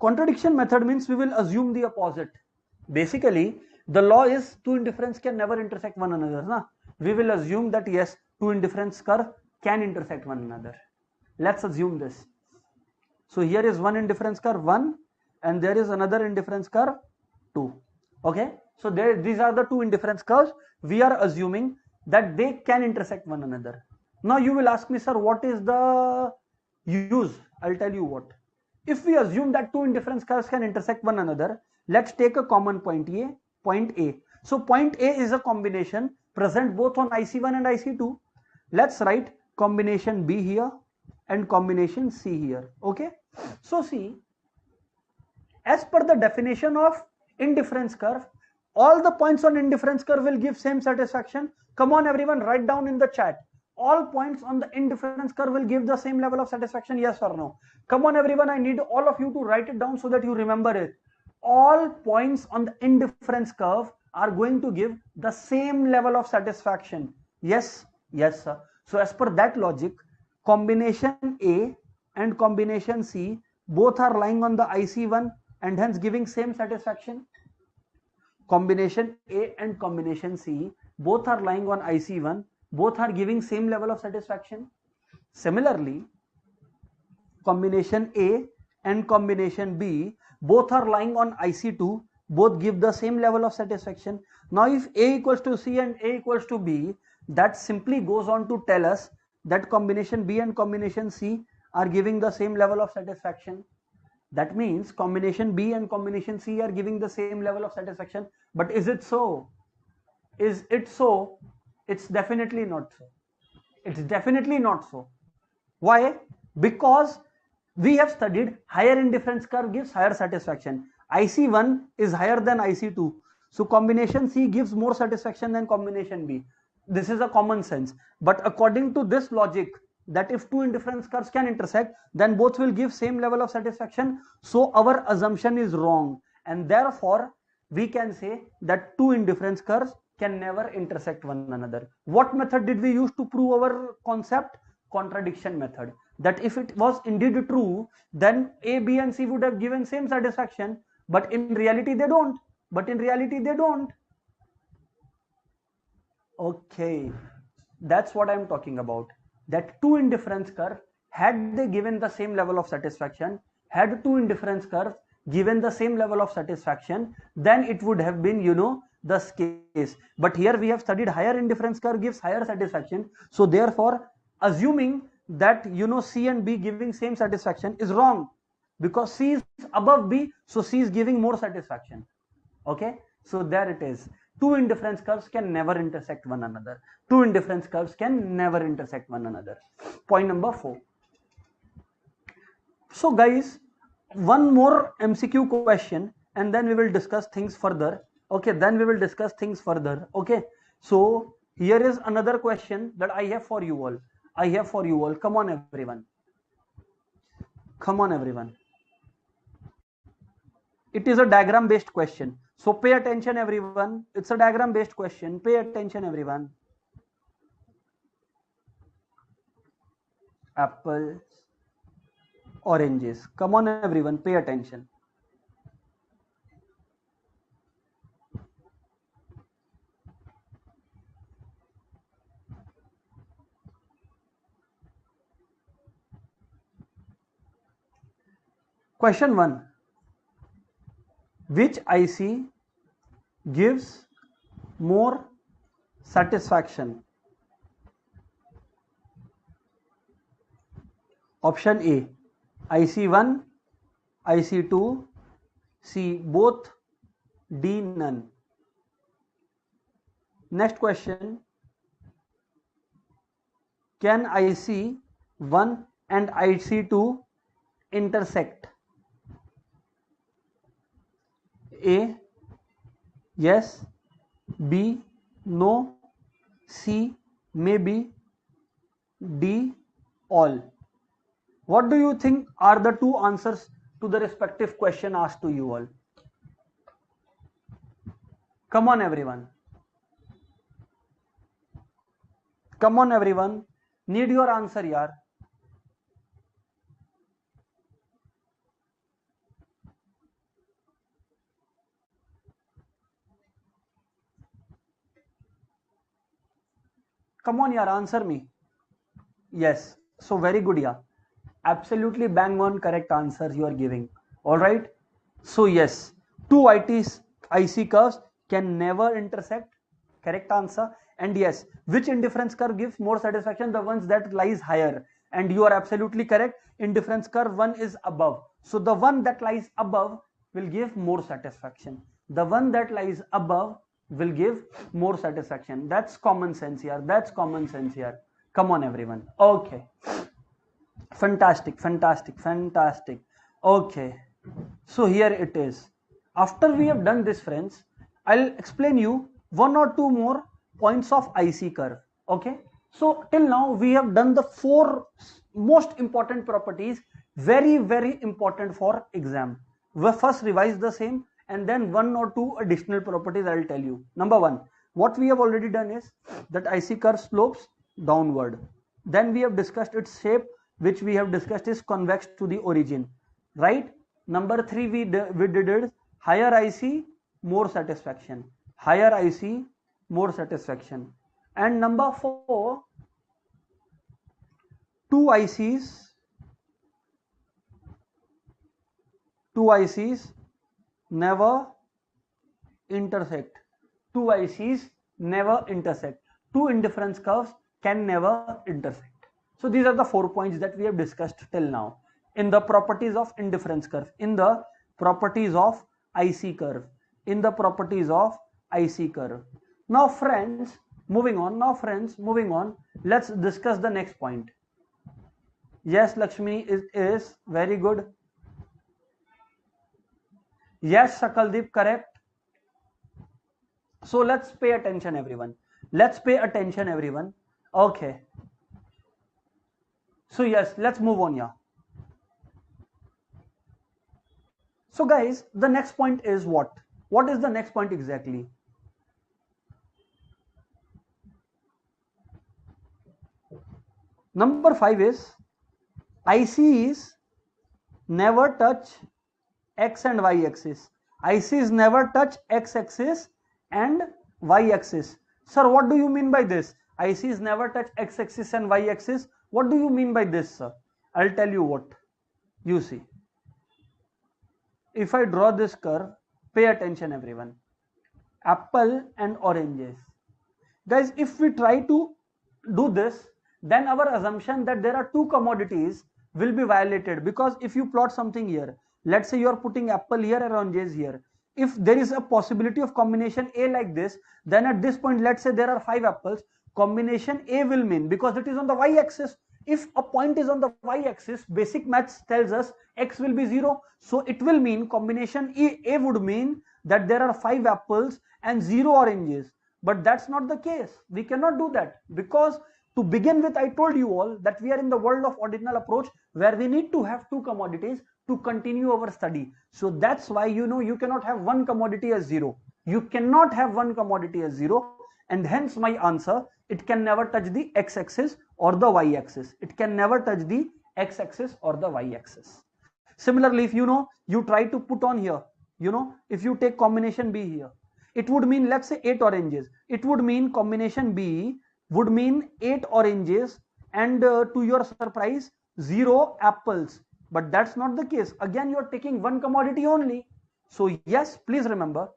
Contradiction method means we will assume the opposite. Basically, the law is two indifference can never intersect one another. Na? We will assume that yes, two indifference curve can intersect one another. Let's assume this. So here is one indifference curve 1 and there is another indifference curve 2. Okay. So these are the two indifference curves. We are assuming that they can intersect one another. Now you will ask me, sir, what is the use? I'll tell you what. If we assume that two indifference curves can intersect one another, let's take a common point A, point A. So point A is a combination present both on IC1 and IC2. Let's write combination B here and combination C here. Okay. So see, as per the definition of indifference curve, all the points on indifference curve will give same satisfaction. Come on everyone, write down in the chat. All points on the indifference curve will give the same level of satisfaction, yes or no? Come on everyone, I need all of you to write it down so that you remember it. All points on the indifference curve are going to give the same level of satisfaction. Yes, yes sir. So as per that logic, combination A and combination C both are lying on the IC1 and hence giving same satisfaction. Combination A and combination C both are lying on IC1, both are giving same level of satisfaction. Similarly, combination A and combination B both are lying on IC2, both give the same level of satisfaction. Now if A equals to C and A equals to B, that simply goes on to tell us that combination B and combination C are giving the same level of satisfaction. That means combination B and combination C are giving the same level of satisfaction. But is it so? Is it so? It's definitely not so. It's definitely not so. Why? Because we have studied higher indifference curve gives higher satisfaction. IC1 is higher than IC2. So combination C gives more satisfaction than combination B. This is a common sense. But according to this logic, that if two indifference curves can intersect, then both will give same level of satisfaction. So our assumption is wrong. And therefore, we can say that two indifference curves can never intersect one another. What method did we use to prove our concept? Contradiction method. That if it was indeed true, then A, B and C would have given same satisfaction. But in reality, they don't. But in reality, they don't. Okay. That's what I'm talking about. That two indifference curve, had they given the same level of satisfaction, had two indifference curves given the same level of satisfaction, then it would have been, the case. But here we have studied higher indifference curve gives higher satisfaction. So therefore, assuming that, C and B giving same satisfaction is wrong, because C is above B, so C is giving more satisfaction. Okay. So there it is. Two indifference curves can never intersect one another. Two indifference curves can never intersect one another. Point number 4. So guys, one more MCQ question and then we will discuss things further. Okay, then we will discuss things further. Okay, so here is another question that I have for you all. Come on everyone. Come on everyone. It is a diagram based question. So pay attention everyone. It's a diagram based question. Pay attention everyone. Apples, oranges. Come on everyone, pay attention. Question 1. Which IC gives more satisfaction? Option A, IC1, IC2, C both, D none. Next question, can IC1 and IC2 intersect? A, yes, B, no, C, maybe, D, all. What do you think are the two answers to the respective question asked to you all? Come on everyone. Come on everyone. Need your answer, yaar. Come on, yaar, answer me. Yes. So very good, yeah. Absolutely bang on correct answers you are giving. All right. So yes, two IC curves can never intersect. Correct answer. And yes, which indifference curve gives more satisfaction? The ones that lies higher. And you are absolutely correct. Indifference curve 1 is above. So the one that lies above will give more satisfaction. The one that lies above will give more satisfaction. That's common sense here. That's common sense here. Come on everyone. Okay. Fantastic, fantastic, fantastic. Okay. So here it is. After we have done this, friends, I'll explain you one or two more points of IC curve. Okay. So till now we have done the 4 most important properties, very, very important for exam. We'll first revise the same and then 1 or 2 additional properties I'll tell you. Number 1, what we have already done is that IC curve slopes downward. Then we have discussed its shape, which we have discussed is convex to the origin, right? Number 3, we did it higher IC, more satisfaction. Higher IC, more satisfaction. And number 4, 2 ICs never intersect. 2 ICs never intersect. 2 indifference curves can never intersect. So these are the 4 points that we have discussed till now in the properties of indifference curve, in the properties of IC curve, in the properties of IC curve. Now friends, moving on. Let's discuss the next point. Yes, Lakshmi is very good. Yes, Sakaldeep, correct. So let's pay attention everyone. Okay. So yes, let's move on here. So guys, the next point is what? What is the next point exactly? Number 5 is ICs never touch X and Y axis. ICs never touch X axis and Y axis. Sir, what do you mean by this? ICs never touch X axis and Y axis. What do you mean by this, sir? I'll tell you what. You see. If I draw this curve, pay attention everyone. Apple and oranges. Guys, if we try to do this, then our assumption that there are 2 commodities will be violated, because if you plot something here, let's say you are putting apple here and oranges here. If there is a possibility of combination A like this, then at this point, let's say there are 5 apples, combination A will mean, because it is on the Y axis. If a point is on the Y axis, basic maths tells us X will be 0. So it will mean combination A would mean that there are 5 apples and 0 oranges, but that's not the case. We cannot do that, because to begin with, I told you all that we are in the world of ordinal approach where we need to have 2 commodities to continue our study. So that's why you cannot have one commodity as 0. You cannot have one commodity as 0, and hence my answer, it can never touch the x-axis or the y-axis. It can never touch the x-axis or the y-axis. Similarly, if you try to put on here, if you take combination B here, it would mean, let's say 8 oranges. It would mean combination B would mean 8 oranges and to your surprise 0 apples, but that's not the case. Again, you are taking one commodity only. So yes, please remember,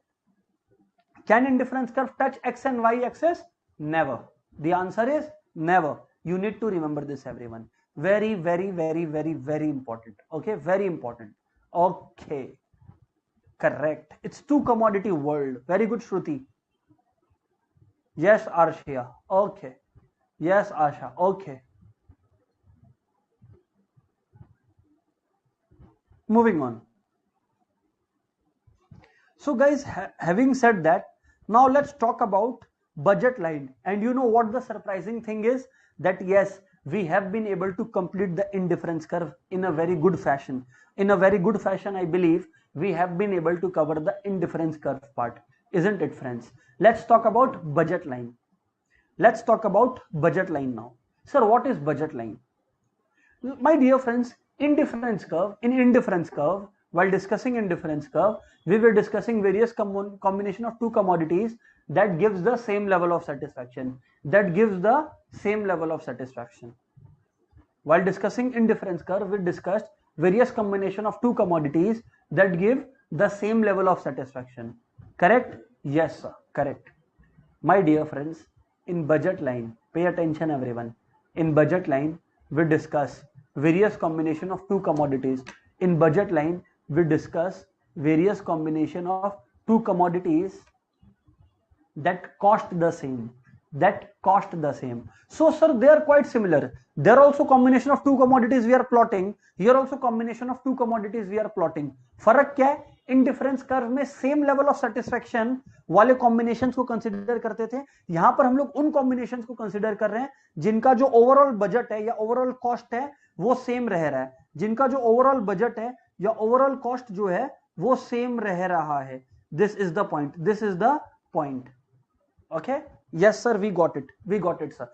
can indifference curve touch x and y axis? Never. The answer is never. You need to remember this, everyone. Very, very, very, very, very important. Okay, very important. Okay, correct. It's 2 commodity world. Very good, Shruti. Yes, Arshia. Okay. Yes, Asha. Okay. Moving on. So guys, having said that, now let's talk about budget line. And you know what the surprising thing is? That yes, we have been able to complete the indifference curve in a very good fashion. In a very good fashion, I believe we have been able to cover the indifference curve part. Isn't it, friends? Let's talk about budget line. Let's talk about budget line now. Sir, what is budget line? My dear friends, indifference curve, while discussing indifference curve, we were discussing various combination of 2 commodities that gives the same level of satisfaction. While discussing indifference curve, we discussed various combination of 2 commodities that give the same level of satisfaction. Correct? Yes, sir. Correct. My dear friends, in budget line, pay attention, everyone. In budget line, we discuss various combination of 2 commodities. In budget line, we discuss various combination of 2 commodities that cost the same. So sir, they are quite similar. There are also combination of 2 commodities we are plotting. Here also combination of 2 commodities we are plotting. फर्क क्या है? Indifference curve में same level of satisfaction वाले combinations को consider करते थे. यहां पर हम लोग उन कॉम्बिनेशंस को कंसीडर कर रहे हैं जिनका जो ओवरऑल बजट है या ओवरऑल कॉस्ट है वो सेम रह रहा है. जिनका जो ओवरऑल बजट है या ओवरऑल कॉस्ट जो है वो सेम रह रहा है. This is the point. Okay, yes sir, we got it sir.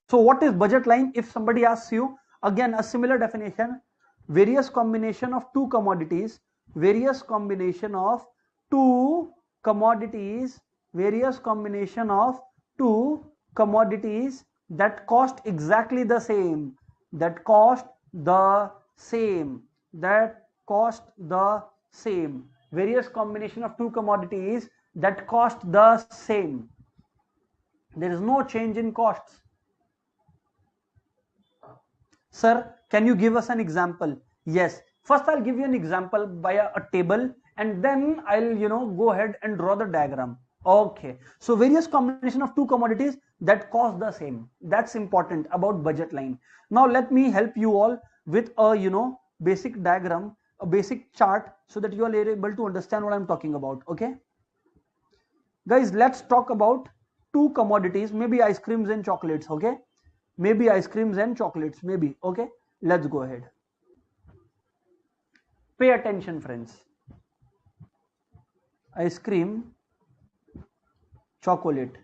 So what is budget line? If somebody asks you, again a similar definition: various combination of 2 commodities that cost exactly the same, various combination of 2 commodities that cost the same. There is no change in costs. Sir, can you give us an example? Yes. First, I'll give you an example via a table, and then I'll go ahead and draw the diagram. Okay. So various combination of 2 commodities that cost the same. That's important about budget line. Now let me help you all with a basic diagram, a basic chart, so that you are able to understand what I'm talking about. Okay. Guys, let's talk about 2 commodities, maybe ice creams and chocolates. Okay, maybe ice creams and chocolates, maybe. Okay, let's go ahead. Pay attention, friends. Ice cream, chocolate,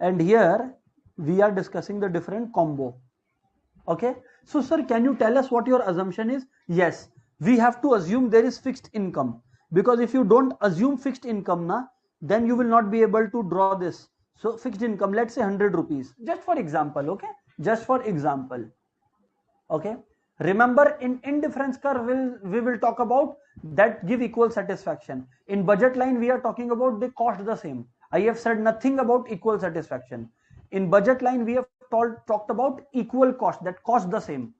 and here we are discussing the different combo. Okay, so sir, can you tell us what your assumption is? Yes, we have to assume there is fixed income, because if you don't assume fixed income then you will not be able to draw this. So fixed income, let's say 100 rupees, just for example. Okay, just for example. Okay, remember, in indifference curve we will talk about that give equal satisfaction. In budget line we are talking about they cost the same. I have said nothing about equal satisfaction. In budget line we have talked about equal cost, that cost the same.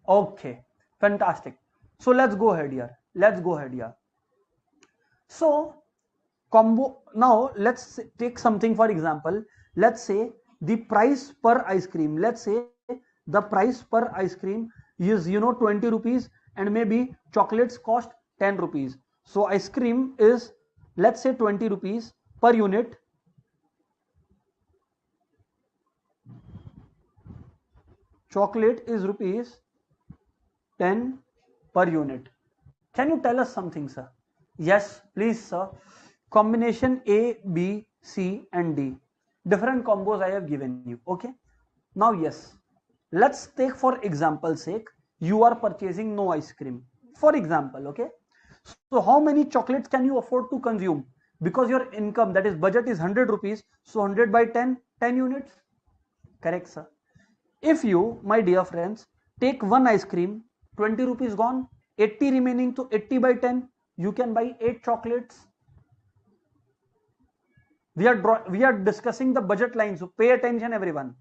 Okay, fantastic. So let's go ahead here. So combo, now let's take something for example. Let's say the price per ice cream, is 20 rupees, and maybe chocolates cost 10 rupees. So ice cream is, let's say, 20 rupees per unit. Chocolate is rupees 10 per unit. Can you tell us something, sir? Yes, please, sir. Combination A, B, C and D. Different combos I have given you. Okay. Now, yes. Let's take for example's sake, you are purchasing no ice cream. For example, okay. So how many chocolates can you afford to consume? Because your income, that is budget, is 100 rupees. So 100 by 10, 10 units. Correct, sir. If you, my dear friends, take one ice cream, 20 rupees gone, 80 remaining, to 80 by 10, you can buy 8 chocolates. We are discussing the budget line, so pay attention, everyone.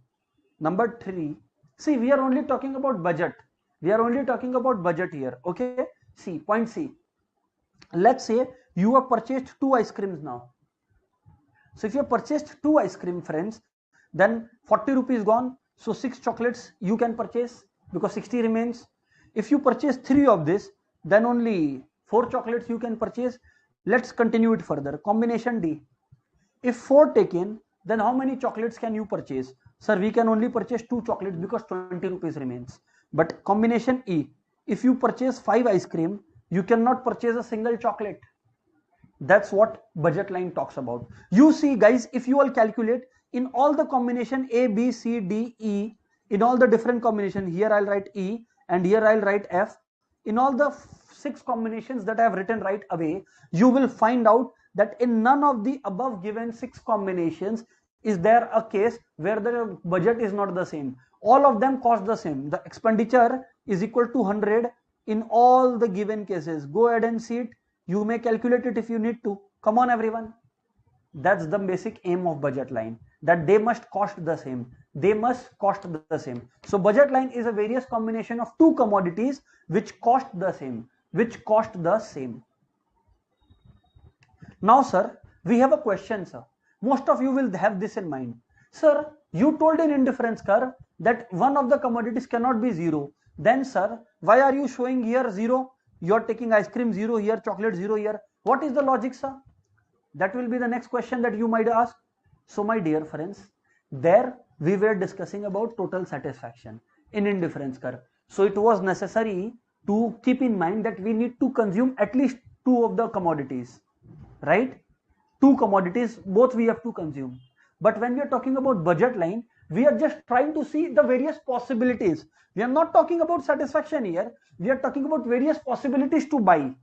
Number 3, see, we are only talking about budget. We are only talking about budget here. Okay. See, point C. Let's say you have purchased 2 ice creams now. So if you have purchased 2 ice cream, friends, then 40 rupees gone. So 6 chocolates you can purchase because 60 remains. If you purchase 3 of this, then only 4 chocolates you can purchase. Let's continue it further. Combination D. If 4 taken, then how many chocolates can you purchase? Sir, we can only purchase 2 chocolates because 20 rupees remains. But combination E. If you purchase 5 ice cream, you cannot purchase a single chocolate. That's what budget line talks about. You see, guys, if you all calculate in all the combination A, B, C, D, E, in all the different combination, here I'll write E and here I'll write F. In all the 6 combinations that I have written right away, you will find out that in none of the above given 6 combinations is there a case where the budget is not the same. All of them cost the same. The expenditure is equal to 100 in all the given cases. Go ahead and see it. You may calculate it if you need to. Come on, everyone. That's the basic aim of budget line, that they must cost the same. They must cost the same. So budget line is a various combination of 2 commodities which cost the same. Now, sir, we have a question, sir. Most of you will have this in mind. Sir, you told in indifference curve that one of the commodities cannot be 0. Then, sir, why are you showing here 0? You are taking ice cream 0 here, chocolate 0 here. What is the logic, sir? That will be the next question that you might ask. So, my dear friends, there we were discussing about total satisfaction in indifference curve. So, it was necessary to keep in mind that we need to consume at least 2 of the commodities, right? 2 commodities, both we have to consume. But when we are talking about budget line, we are just trying to see the various possibilities. We are not talking about satisfaction here. We are talking about various possibilities to buy.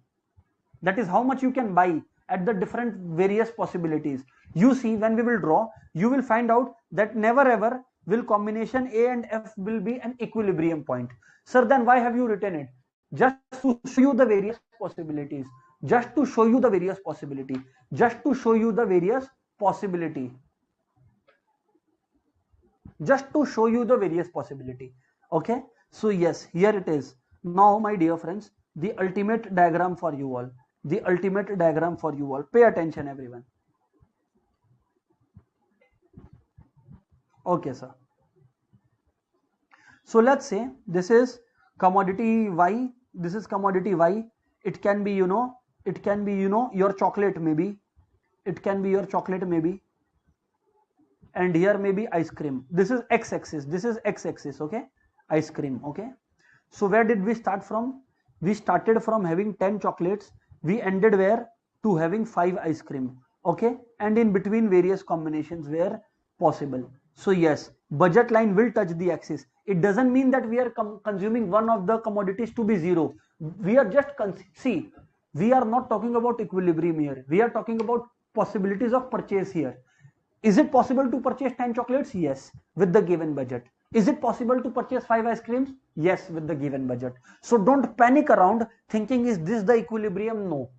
That is how much you can buy at the different various possibilities. You see, when we will draw, you will find out that never ever will combination A and F will be an equilibrium point. Sir, then why have you written it? Just to show you the various possibilities. Just to show you the various possibility. Just to show you the various possibility. Just to show you the various possibility. Okay. So yes, here it is. Now, my dear friends, the ultimate diagram for you all. The ultimate diagram for you all. Pay attention, everyone. Okay, sir. So let's say this is commodity Y. This is commodity Y. It can be, your chocolate maybe. It can be your chocolate maybe. And here may be ice cream. This is x-axis. This is x-axis. Okay. Ice cream. Okay. So where did we start from? We started from having 10 chocolates. We ended where? To having 5 ice cream. Okay. And in between various combinations where possible. So yes, budget line will touch the axis. It doesn't mean that we are consuming one of the commodities to be 0. We are just, see, we are not talking about equilibrium here. We are talking about possibilities of purchase here. Is it possible to purchase 10 chocolates? Yes, with the given budget. Is it possible to purchase 5 ice creams? Yes, with the given budget. So don't panic around thinking, is this the equilibrium? No.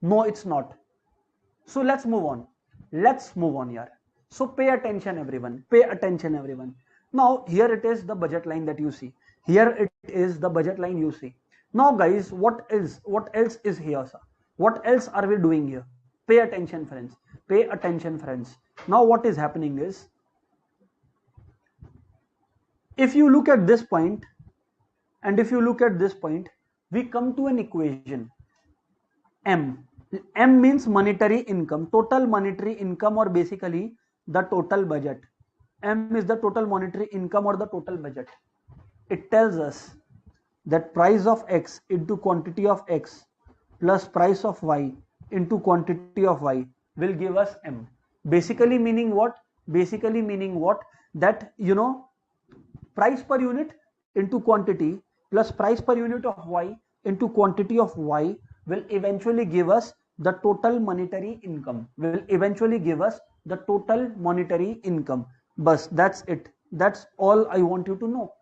No, it's not. So let's move on. Let's move on here. So pay attention, everyone. Pay attention, everyone. Now, here it is the budget line that you see. Here it is the budget line you see. Now, guys, what else is here, sir? What else are we doing here? Pay attention, friends. Pay attention, friends. Now what is happening is, if you look at this point and if you look at this point, we come to an equation. M. M means monetary income, total monetary income, or basically the total budget. M is the total monetary income or the total budget. It tells us that price of X into quantity of X plus price of Y into quantity of Y will give us M. Basically meaning what? Basically meaning what? That, you know, price per unit into quantity plus price per unit of Y into quantity of Y will eventually give us the total monetary income. Will eventually give us the total monetary income. Bus, that's it. That's all I want you to know.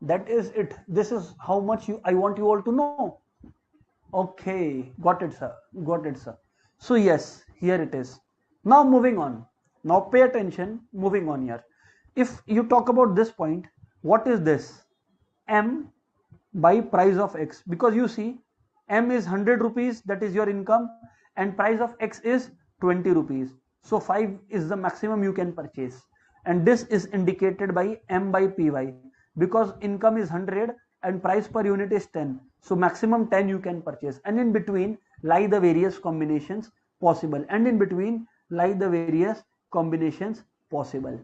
That is it. This is how much I want you all to know. Okay, got it, sir. Got it, sir. So yes, here it is. Now moving on. Now pay attention. Moving on here. If you talk about this point, what is this? M by price of X. Because you see, M is 100 rupees, that is your income, and price of X is 20 rupees. So 5 is the maximum you can purchase. And this is indicated by M by PY. Because income is 100 and price per unit is 10. So maximum 10 you can purchase. And in between lie the various combinations possible. And in between lie the various combinations possible.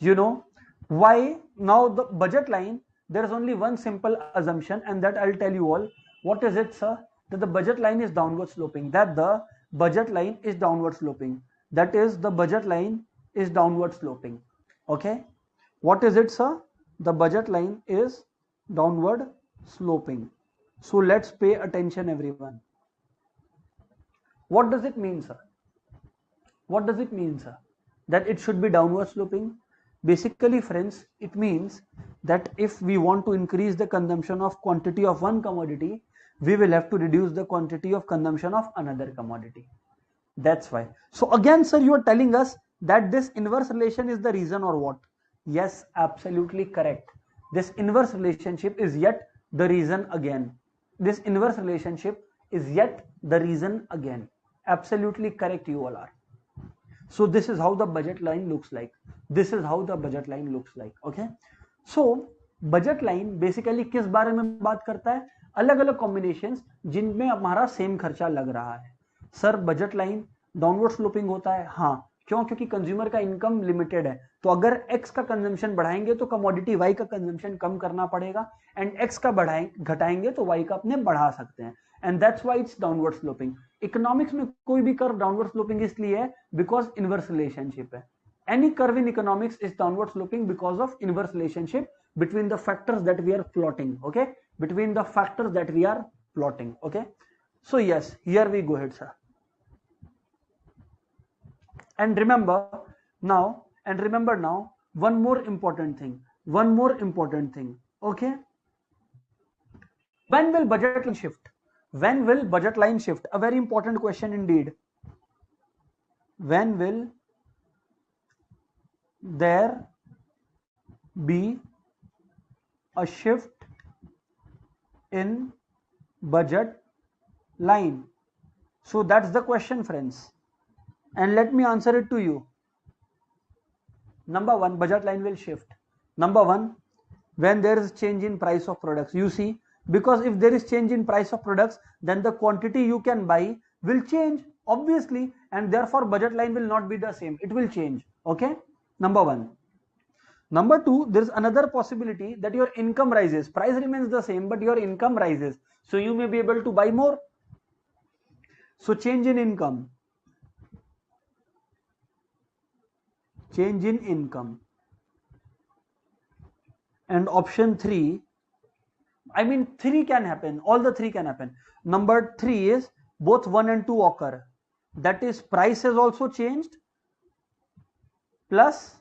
You know why? Now the budget line, there is only one simple assumption, and that I'll tell you all. What is it, sir? That the budget line is downward sloping. That the budget line is downward sloping. That is, the budget line is downward sloping. Okay. What is it, sir? The budget line is downward sloping. So let's pay attention, everyone. What does it mean, sir? What does it mean, sir? That it should be downward sloping? Basically, friends, it means that if we want to increase the consumption of quantity of one commodity, we will have to reduce the quantity of consumption of another commodity. That's why. So again, sir, you are telling us that this inverse relation is the reason, or what? Yes, absolutely correct. This inverse relationship is yet the reason again. This inverse relationship is yet the reason again. Absolutely correct, you all are. So this is how the budget line looks like. This is how the budget line looks like. Okay. So budget line basically किस बारे में बात करता है? अलग अलग combinations जिनमें हमारा सेम खर्चा लग रहा है. Sir budget line downward sloping होता है? हाँ. क्यों? क्योंकि कंज्यूमर का इनकम लिमिटेड है. तो अगर एक्स का कंजम्पशन बढ़ाएंगे तो कमोडिटी वाई का कंजम्पशन कम करना पड़ेगा, एंड एक्स का घटाएंगे तो वाई का अपने बढ़ा सकते हैं. And that's why it's downward sloping. Economics में कोई भी कर्व डाउनवर्ड स्लोपिंग इसलिए है बिकॉज इनवर्स रिलेशनशिप है. Any curve in economics is downward sloping because of inverse relationship between the factors that we are plotting. Okay, between the factors that we are plotting. Okay, so yes, here we go ahead, sir. And remember now one more important thing. Okay, when will budget line shift? When will budget line shift? A very important question indeed. When will there be a shift in budget line? So that's the question, friends, and let me answer it to you. Number one, budget line will shift. Number one, when there is change in price of products. You see, because if there is change in price of products, then the quantity you can buy will change, obviously, and therefore budget line will not be the same. It will change. Okay, number one. Number two, there is another possibility that your income rises. Price remains the same, but your income rises. So you may be able to buy more. So change in income. Change in income. And option three, I mean 3 can happen. All the 3 can happen. Number 3 is both 1 and 2 occur. That is, price has also changed plus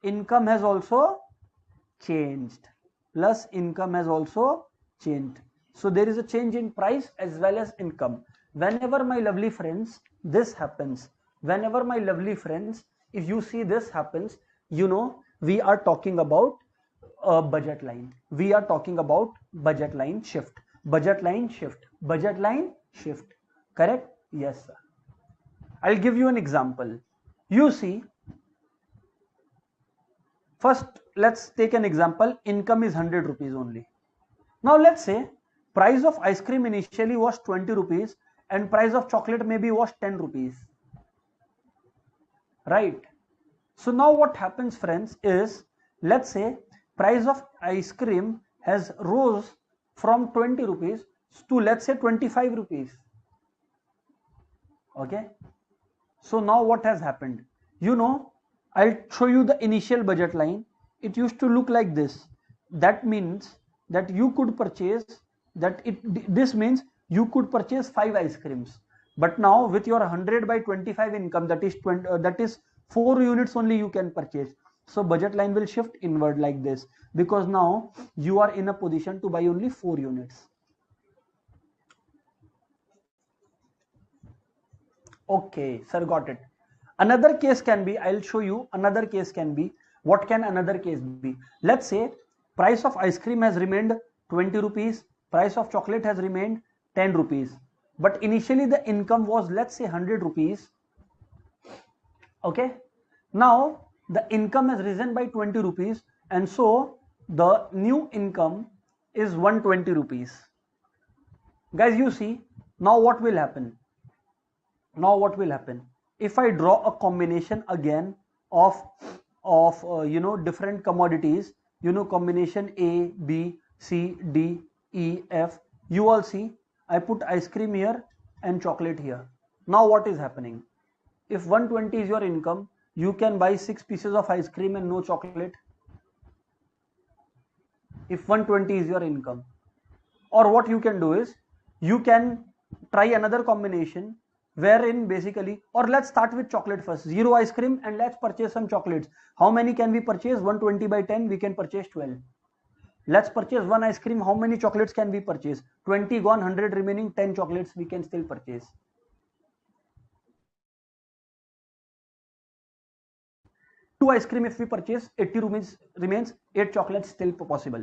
income has also changed. So there is a change in price as well as income. Whenever, my lovely friends, this happens, if you see this happens, you know we are talking about a budget line. We are talking about budget line shift. Correct? Yes, sir. I'll give you an example. You see, first let's take an example. Income is 100 rupees only. Now let's say price of ice cream initially was 20 rupees and price of chocolate maybe was 10 rupees, right? So now what happens, friends, is let's say price of ice cream has rose from 20 rupees to let's say 25 rupees. Okay, so now what has happened? You know, I'll show you the initial budget line. It used to look like this. That means that you could purchase this means you could purchase 5 ice creams. But now with your 100 by 25 income, that is 4 units only you can purchase. So budget line will shift inward like this, because now you are in a position to buy only 4 units. Okay, sir, got it. Another case can be, I'll show you another case can be. What can another case be? Let's say price of ice cream has remained 20 rupees, price of chocolate has remained 10 rupees. But initially the income was, let's say, 100 rupees. Okay, now the income has risen by 20 rupees, and so the new income is 120 rupees. Guys, you see, now what will happen? Now what will happen? If I draw a combination again of different commodities, combination A, B, C, D, E, F, you all see, I put ice cream here and chocolate here. Now what is happening? If 120 is your income, you can buy 6 pieces of ice cream and no chocolate. If 120 is your income. Or what you can do is, you can try another combination wherein basically, or let's start with chocolate first. 0 ice cream and let's purchase some chocolates. How many can we purchase? 120 by 10, we can purchase 12. Let's purchase 1 ice cream. How many chocolates can we purchase? 20 gone, 100 remaining, 10 chocolates we can still purchase. 2 ice cream if we purchase, 80 remains, 8 chocolates still possible.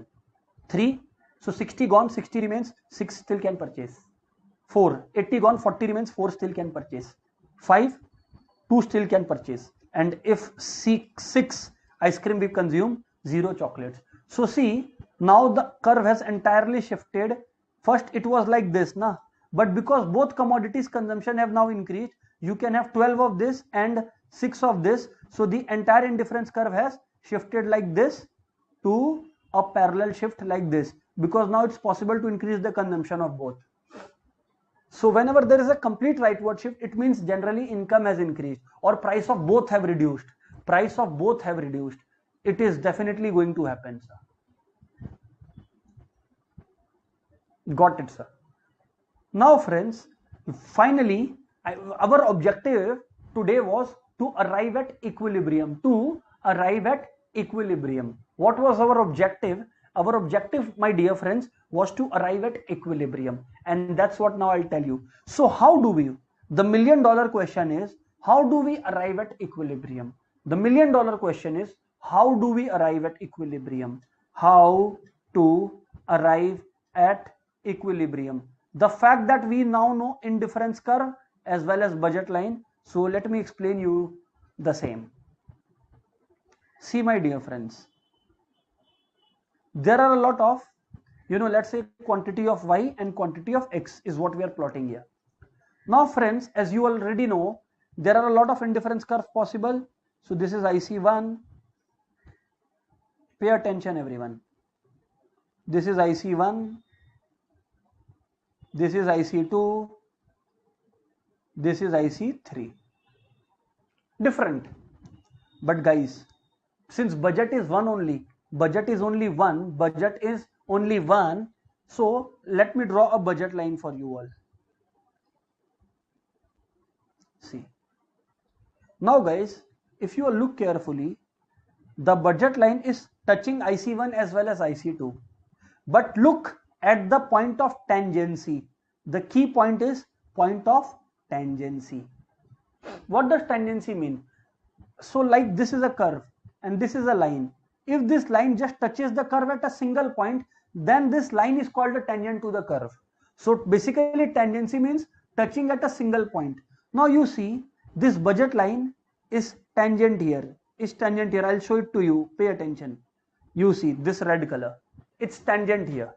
3, so 60 gone, 60 remains, 6 still can purchase. 4, 80 gone, 40 remains, 4 still can purchase. 5, 2 still can purchase. And if 6 ice cream we consume, 0 chocolates. So see, now the curve has entirely shifted. First it was like this, na? But because both commodities consumption have now increased, you can have 12 of this and 6 of this. So the entire indifference curve has shifted like this to a parallel shift like this, because now it's possible to increase the consumption of both. So whenever there is a complete rightward shift, it means generally income has increased or price of both have reduced. Price of both have reduced. It is definitely going to happen, sir. Got it, sir. Now friends, finally, our objective today was to arrive at equilibrium. What was our objective? Our objective, my dear friends, was to arrive at equilibrium, and that's what now I'll tell you. So how do we? The $1 million question is, how do we arrive at equilibrium? The $1 million question is, how do we arrive at equilibrium? How to arrive at equilibrium? The fact that we now know indifference curve as well as budget line, so let me explain you the same. See, my dear friends, there are a lot of, let's say quantity of y and quantity of x is what we are plotting here. Now friends, as you already know, there are a lot of indifference curves possible. So this is IC1. Pay attention, everyone. This is IC1. This is IC2. This is IC3. Different. But guys, since budget is one only, budget is only one, so let me draw a budget line for you all. See. Now guys, if you look carefully, the budget line is touching IC1 as well as IC2. But look at the point of tangency. The key point is point of tangency. What does tangency mean? So like this is a curve and this is a line. If this line just touches the curve at a single point, then this line is called a tangent to the curve. So basically tangency means touching at a single point. Now you see this budget line is tangent here. I'll show it to you. Pay attention. You see this red color. It's tangent here.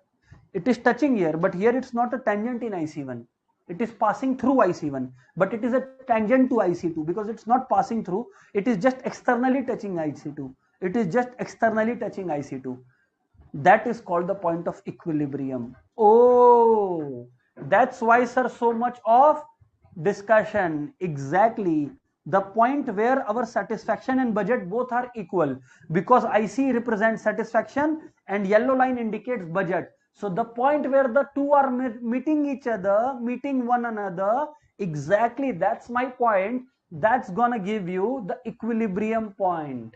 It is touching here, but here it's not a tangent in IC1. It is passing through IC1, but it is a tangent to IC2 because it's not passing through. It is just externally touching IC2. It is just externally touching IC2. That is called the point of equilibrium. Oh, that's why, sir, so much of discussion. Exactly. The point where our satisfaction and budget both are equal, because IC represents satisfaction and yellow line indicates budget. So the point where the two are meeting each other, meeting one another, exactly, that's my point. That's gonna give you the equilibrium point.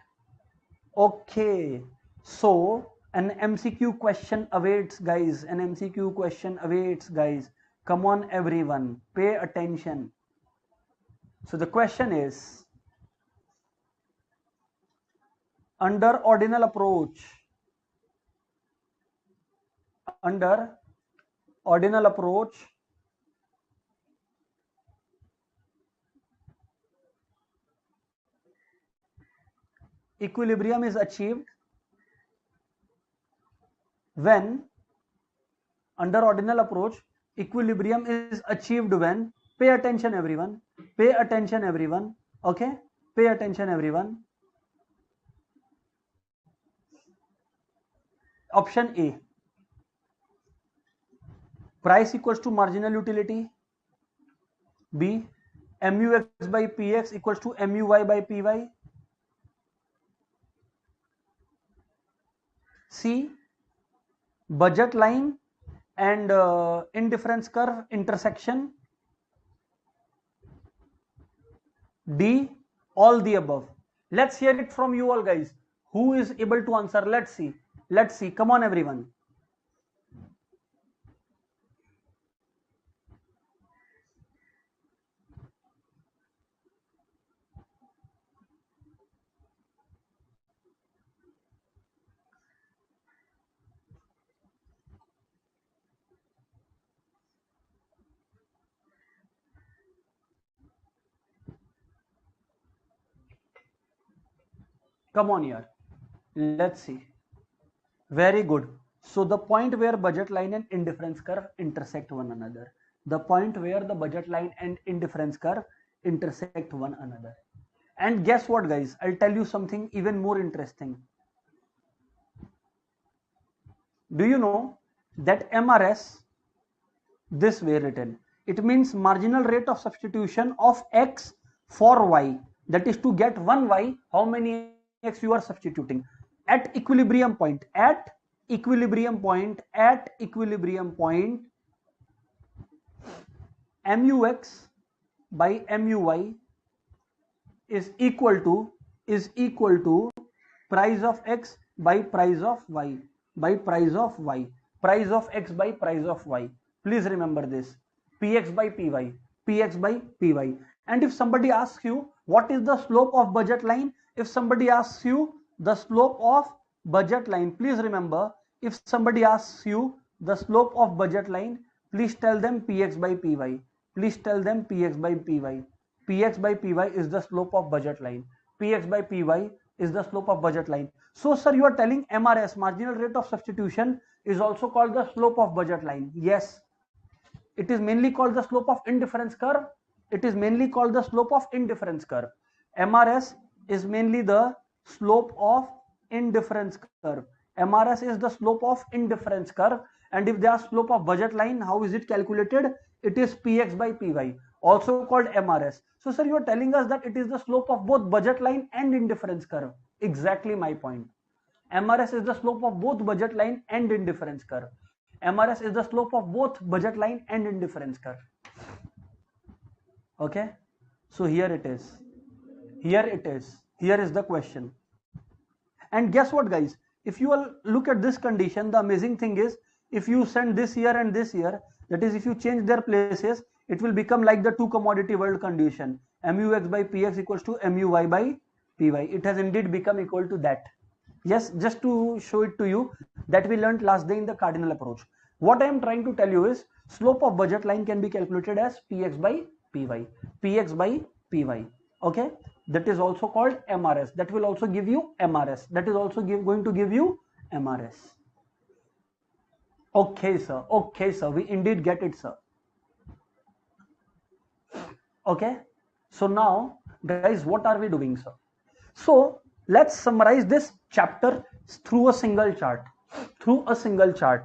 Okay, so an MCQ question awaits, guys. An MCQ question awaits, guys. Come on, everyone, pay attention. So the question is, under ordinal approach, equilibrium is achieved when, under ordinal approach, equilibrium is achieved when, pay attention everyone, okay, pay attention everyone. Option A, price equals to marginal utility. B, MUX by PX equals to MUY by PY. C, budget line and indifference curve intersection. D, all the above. Let's hear it from you all, guys. Who is able to answer? Let's see. Come on, everyone. Come on here. Let's see. Very good. So the point where budget line and indifference curve intersect one another. The point where the budget line and indifference curve intersect one another. And guess what, guys? I'll tell you something even more interesting. Do you know that MRS, this way written, it means marginal rate of substitution of X for Y. That is, to get one Y, how many X you are substituting. At equilibrium point, MUX by MUY is equal to price of X by price of Y by price of Y, price of X by price of Y. Please remember this, PX by PY. And if somebody asks you what is the slope of budget line, if somebody asks you the slope of budget line, please remember, if somebody asks you the slope of budget line, please tell them PX by PY. Please tell them PX by PY. PX by PY is the slope of budget line. PX by PY is the slope of budget line. So, sir, you are telling MRS, marginal rate of substitution, is also called the slope of budget line. Yes, it is mainly called the slope of indifference curve. MRS is mainly the slope of indifference curve. MRS is the slope of indifference curve. And if they are slope of budget line, how is it calculated? It is PX by PY, also called MRS. So, sir, you are telling us that it is the slope of both budget line and indifference curve. Exactly my point. MRS is the slope of both budget line and indifference curve. MRS is the slope of both budget line and indifference curve. Okay, so here it is. Here is the question. And guess what, guys? If you all look at this condition, the amazing thing is, if you send this here and this here, that is, if you change their places, it will become like the two commodity world condition. MUX by PX equals to MUY by PY. It has indeed become equal to that. Yes, just to show it to you, that we learned last day in the cardinal approach. What I am trying to tell you is, slope of budget line can be calculated as PX by PY. PX by PY. Okay, that is also called MRS. That will also give you MRS. That is also going to give you MRS. Okay, sir. Okay, sir. We indeed get it, sir. Okay. So now, guys, what are we doing, sir? So let's summarize this chapter through a single chart. Through a single chart.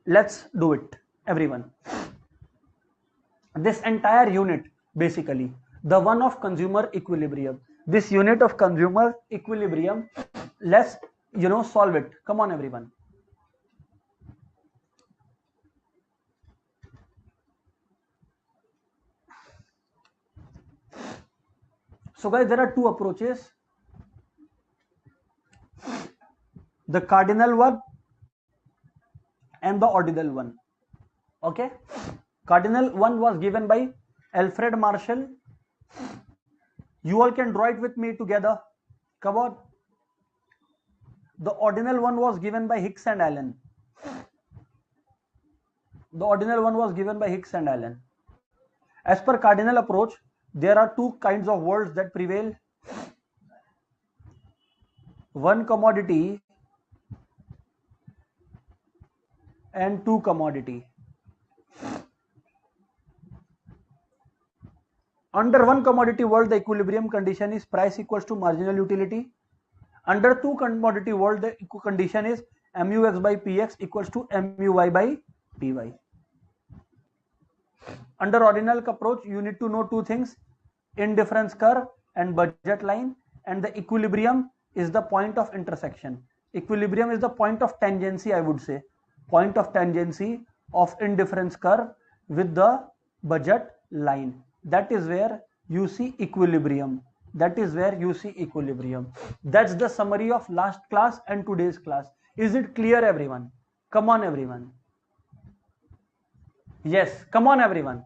Let's do it, everyone. This entire unit, basically, the one of consumer equilibrium. This unit of consumer equilibrium, let's solve it. Come on, everyone. So guys, there are two approaches. The cardinal one and the ordinal one. Okay. Cardinal one was given by Alfred Marshall. You all can draw it with me together. Come on. The ordinal one was given by Hicks and Allen. The ordinal one was given by Hicks and Allen. As per cardinal approach, there are two kinds of worlds that prevail. One commodity and two commodity. Under one commodity world, the equilibrium condition is price equals to marginal utility. Under two commodity world, the condition is MUX by PX equals to MUY by PY. Under ordinal approach, you need to know two things: indifference curve and budget line, and the equilibrium is the point of intersection. Equilibrium is the point of tangency, I would say, point of tangency of indifference curve with the budget line. That is where you see equilibrium. That is where you see equilibrium. That's the summary of last class and today's class. Is it clear, everyone? Come on, everyone. Yes, come on, everyone.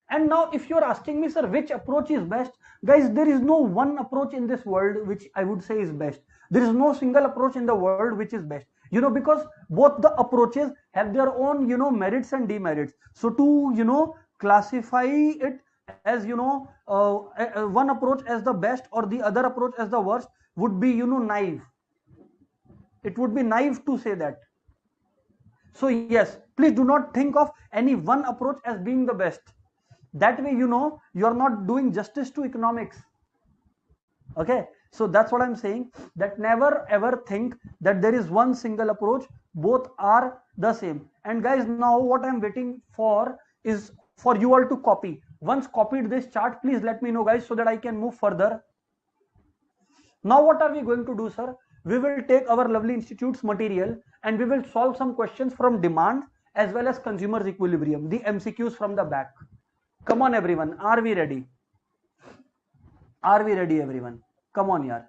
And now if you're asking me, sir, which approach is best? Guys, there is no one approach in this world which I would say is best. There is no single approach in the world which is best. Because both the approaches have their own, merits and demerits. So to, classify it as, one approach as the best or the other approach as the worst would be, naive. It would be naive to say that. So yes, please do not think of any one approach as being the best. That way, you're not doing justice to economics. Okay, so that's what I'm saying, that never ever think that there is one single approach. Both are the same. And guys, now what I'm waiting for is for you all to copy. Once copied this chart, please let me know, guys, so that I can move further. Now what are we going to do, sir? We will take our lovely institute's material and we will solve some questions from demand as well as consumer's equilibrium, the MCQs from the back. Come on, everyone. Are we ready? Are we ready, everyone? Come on, yaar.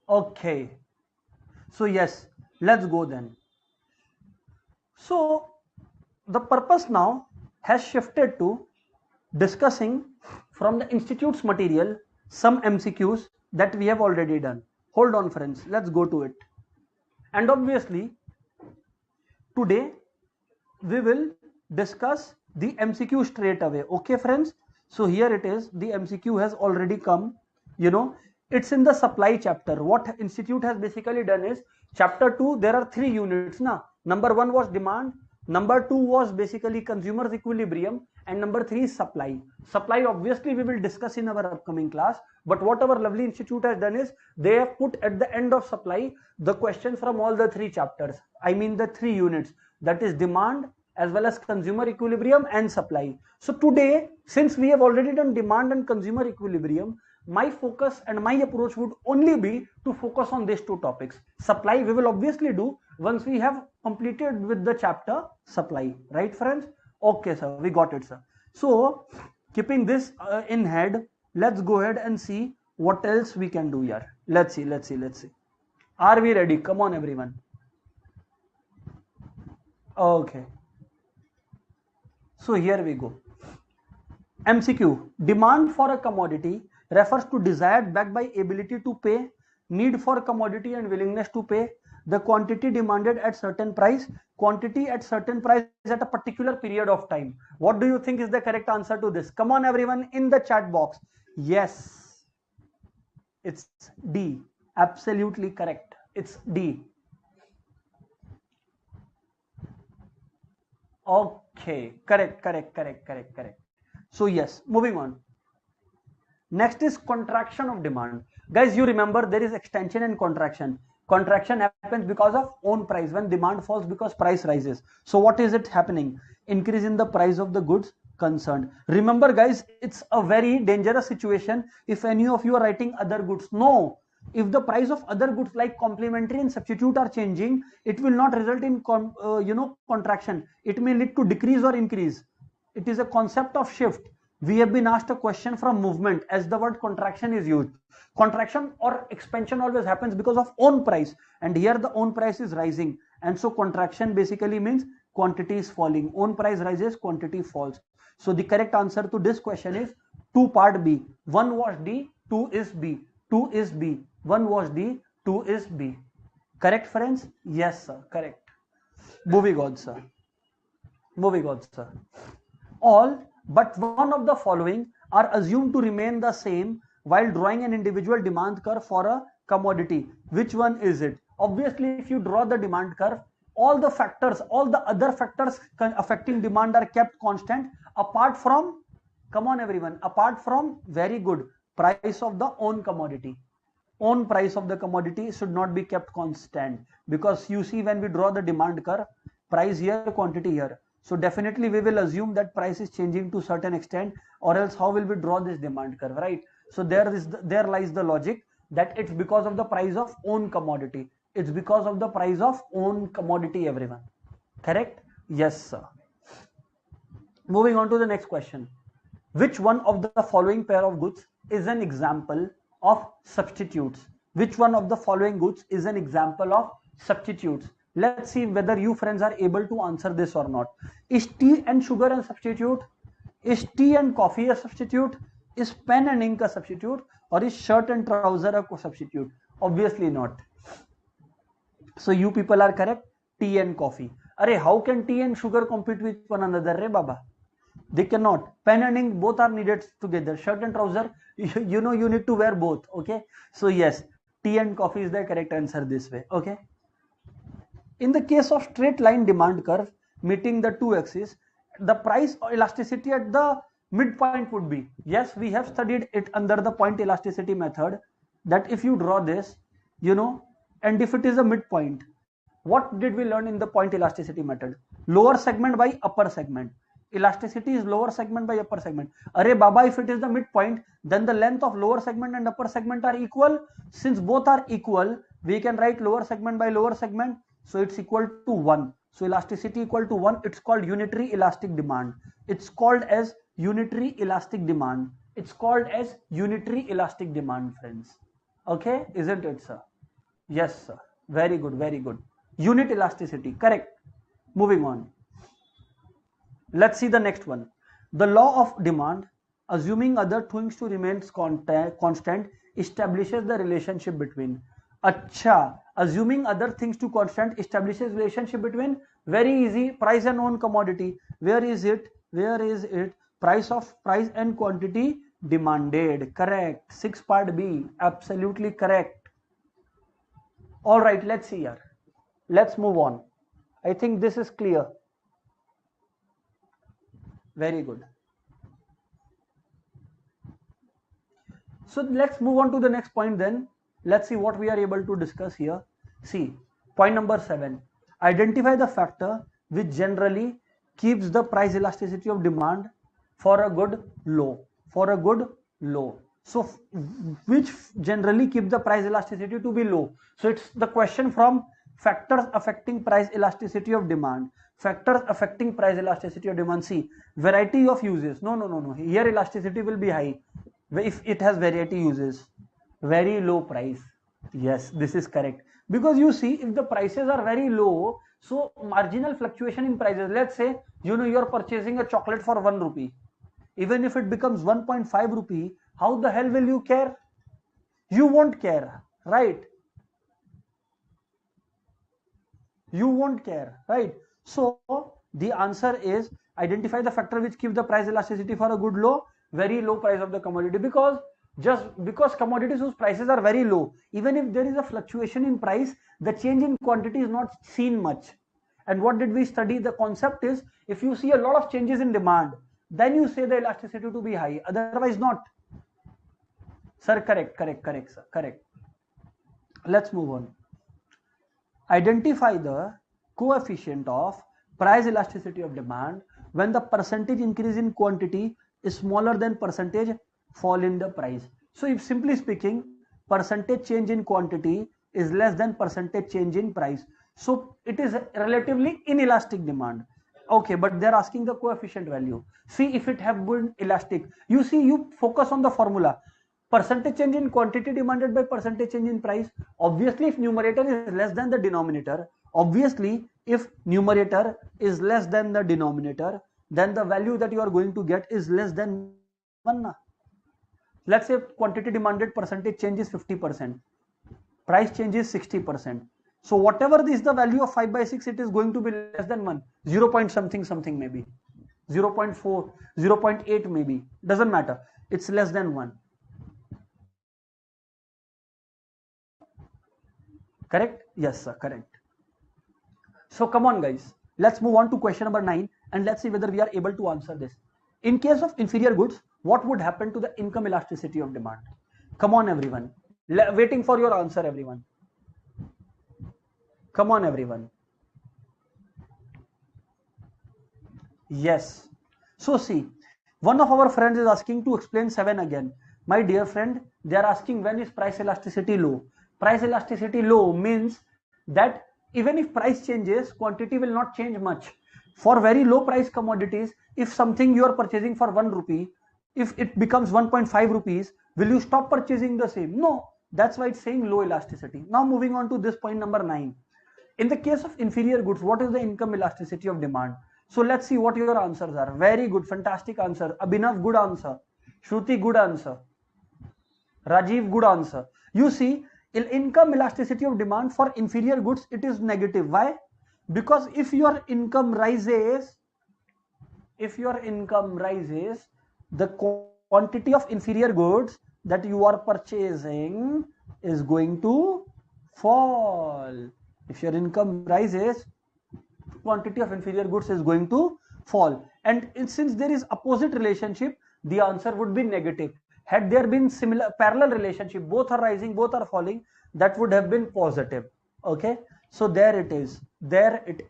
Okay. So yes, let's go then. So the purpose now has shifted to discussing from the institute's material some MCQs that we have already done. Hold on, friends. Let's go to it. And obviously, today we will discuss the MCQ straight away. Okay, friends? So here it is. The MCQ has already come. It's in the supply chapter. What institute has basically done is, chapter 2, there are 3 units. Number 1 was demand. Number 2 was basically consumer's equilibrium. And number 3 is supply. Supply, obviously, we will discuss in our upcoming class. But what our lovely institute has done is, they have put at the end of supply the questions from all the 3 chapters. I mean the 3 units. That is demand as well as consumer equilibrium and supply. So today, since we have already done demand and consumer equilibrium, my focus and my approach would only be to focus on these 2 topics. Supply we will obviously do once we have completed with the chapter supply. Right, friends? Okay, sir. We got it, sir. So keeping this in head, let's go ahead and see what else we can do here. Let's see. Are we ready? Come on, everyone. Okay. So here we go. MCQ. Demand for a commodity refers to desire backed by ability to pay, need for commodity and willingness to pay. the quantity demanded at certain price, quantity at certain price at a particular period of time. What do you think is the correct answer to this? Come on everyone in the chat box. Yes, it's D. Absolutely correct. It's D. Okay, correct. So yes, moving on. Next is contraction of demand. Guys, you remember there is extension and contraction. Contraction happens because of own price when demand falls because price rises. So what is it happening? Increase in the price of the goods concerned. Remember guys, it's a very dangerous situation if any of you are writing other goods. No, if the price of other goods like complementary and substitute are changing, it will not result in contraction. It may lead to decrease or increase. It is a concept of shift. We have been asked a question from movement as the word contraction is used. Contraction or expansion always happens because of own price, and here the own price is rising, and so contraction basically means quantity is falling. Own price rises, quantity falls. So the correct answer to this question is 2 part B. 1 was D, 2 is B. 2 is B. 1 was D, 2 is B. Correct friends? Yes sir, correct. Moving on sir. All but one of the following are assumed to remain the same while drawing an individual demand curve for a commodity. Which one is it? Obviously, if you draw the demand curve, all the other factors affecting demand are kept constant apart from, come on everyone, apart from, very good, price of the own commodity. Own price of the commodity should not be kept constant, because you see when we draw the demand curve, price here, quantity here. So definitely we will assume that price is changing to certain extent, or else how will we draw this demand curve, right? So there lies the logic that it's because of the price of own commodity. It's because of the price of own commodity, everyone. Correct? Yes, sir. Moving on to the next question. Which one of the following pair of goods is an example of substitutes? Which one of the following goods is an example of substitutes? Let's see whether you friends are able to answer this or not. Is tea and sugar a substitute? Is tea and coffee a substitute? Is pen and ink a substitute? Or is shirt and trouser a substitute? Obviously not. So you people are correct. Tea and coffee. Arey, how can tea and sugar compete with one another, re baba? They cannot. Pen and ink both are needed together. Shirt and trouser, you know, you need to wear both. Okay. So yes, tea and coffee is the correct answer this way. Okay. In the case of straight line demand curve meeting the two axes, the price elasticity at the midpoint would be, yes, we have studied it under the point elasticity method, that if you draw this, you know, and if it is a midpoint, what did we learn in the point elasticity method? Lower segment by upper segment. Elasticity is lower segment by upper segment. Arey baba, if it is the midpoint, then the length of lower segment and upper segment are equal. Since both are equal, we can write lower segment by lower segment. So it's equal to 1. So elasticity equal to 1. It's called unitary elastic demand. It's called as unitary elastic demand. It's called as unitary elastic demand, friends. Okay, isn't it, sir? Yes, sir. Very good, very good. Unit elasticity, correct. Moving on. Let's see the next one. The law of demand, assuming other things to remain constant, establishes the relationship between. Acha, assuming other things to constant establishes relationship between, very easy, price and own commodity. Where is it? Price and quantity demanded. Correct. 6 part B. Absolutely correct. All right, let's see here. Let's move on. I think this is clear. Very good. So let's move on to the next point then. Let's see what we are able to discuss here. See, point number 7. Identify the factor which generally keeps the price elasticity of demand for a good low. So which generally keep the price elasticity to be low? So it's the question from factors affecting price elasticity of demand. Factors affecting price elasticity of demand. See, variety of uses. No. Here elasticity will be high if it has variety uses. Very low price. Yes, this is correct. Because you see, if the prices are very low, so marginal fluctuation in prices. Let's say, you know, you are purchasing a chocolate for 1 rupee. Even if it becomes 1.5 rupee, how the hell will you care? You won't care, right? You won't care, right? So the answer is identify the factor which keeps the price elasticity for a good low, very low price of the commodity. Because just because commodities whose prices are very low, even if there is a fluctuation in price, the change in quantity is not seen much. And what did we study? The concept is, if you see a lot of changes in demand, then you say the elasticity to be high, otherwise not. Sir, correct, sir, correct. Let's move on. Identify the coefficient of price elasticity of demand when the percentage increase in quantity is smaller than percentage fall in the price. So if simply speaking, percentage change in quantity is less than percentage change in price, so it is relatively inelastic demand. Okay, but they're asking the coefficient value. See if it have been elastic. You see, you focus on the formula. Percentage change in quantity demanded by percentage change in price. Obviously, if numerator is less than the denominator, then the value that you are going to get is less than 1. Let's say quantity demanded percentage change is 50%, price change is 60%. So whatever is the value of 5 by 6, it is going to be less than 1, 0 point something maybe, 0.4, 0.8 maybe, doesn't matter, it's less than 1. Correct? Yes, sir, correct. So come on, guys. Let's move on to question number 9 and let's see whether we are able to answer this. In case of inferior goods, what would happen to the income elasticity of demand? Come on, everyone. Waiting for your answer, everyone. Come on, everyone. Yes. So see, one of our friends is asking to explain 7 again. My dear friend, they are asking when is price elasticity low. Price elasticity low means that even if price changes, quantity will not change much. For very low price commodities, if something you are purchasing for 1 rupee, if it becomes 1.5 rupees, will you stop purchasing the same? No. That's why it's saying low elasticity. Now moving on to this point number 9. In the case of inferior goods, what is the income elasticity of demand? So let's see what your answers are. Very good, fantastic answer. Abhinav, good answer. Shruti, good answer. Rajiv, good answer. You see, income elasticity of demand for inferior goods, it is negative. Why? Because if your income rises, the quantity of inferior goods that you are purchasing is going to fall. If your income rises, quantity of inferior goods is going to fall. And since there is opposite relationship, the answer would be negative. Had there been similar parallel relationship, both are rising, both are falling, that would have been positive. Okay, so there it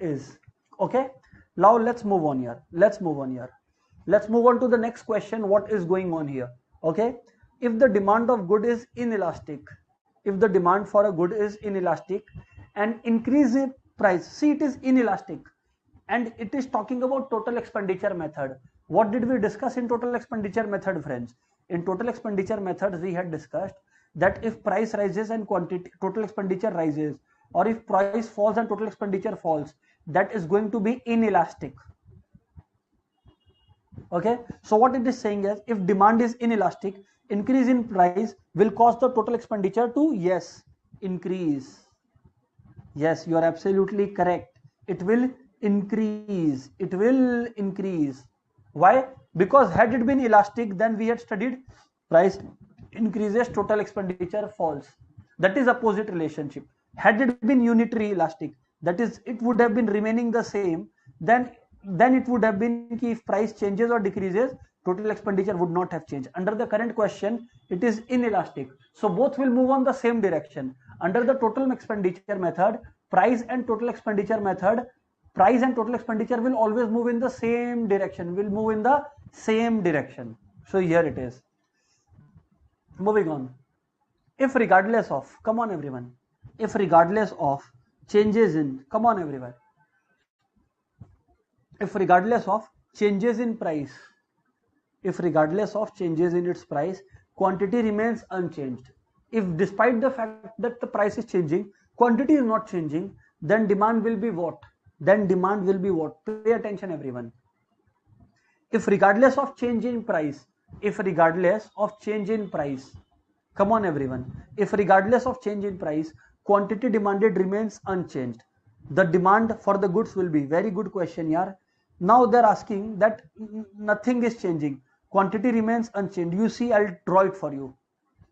is. Okay, now let's move on here. Let's move on to the next question. What is going on here? Okay, if the demand of good is inelastic, if the demand for a good is inelastic and increase in price, see, it is inelastic and it is talking about total expenditure method. What did we discuss in total expenditure method, friends? In total expenditure method, we had discussed that if price rises and quantity, total expenditure rises, or if price falls and total expenditure falls, that is going to be inelastic. Okay, so what it is saying is, if demand is inelastic, increase in price will cause the total expenditure to, yes, increase. Yes, you are absolutely correct. It will increase. Why? Because had it been elastic, then we had studied price increases, total expenditure falls. That is opposite relationship. Had it been unitary elastic, that is, it would have been remaining the same, then it would have been, if price changes or decreases, total expenditure would not have changed. Under the current question, it is inelastic, so both will move on the same direction. Under the total expenditure method, price and total expenditure will always move in the same direction, So here it is. Moving on. If regardless of changes in, if regardless of changes in price, its price, quantity remains unchanged. If despite the fact that the price is changing, quantity is not changing, then demand will be what? Pay attention, everyone. If regardless of change in price, come on, everyone. If regardless of change in price, quantity demanded remains unchanged, The demand for the goods will be, very good question, yaar. Now they're asking that nothing is changing. Quantity remains unchanged. You see, I'll draw it for you.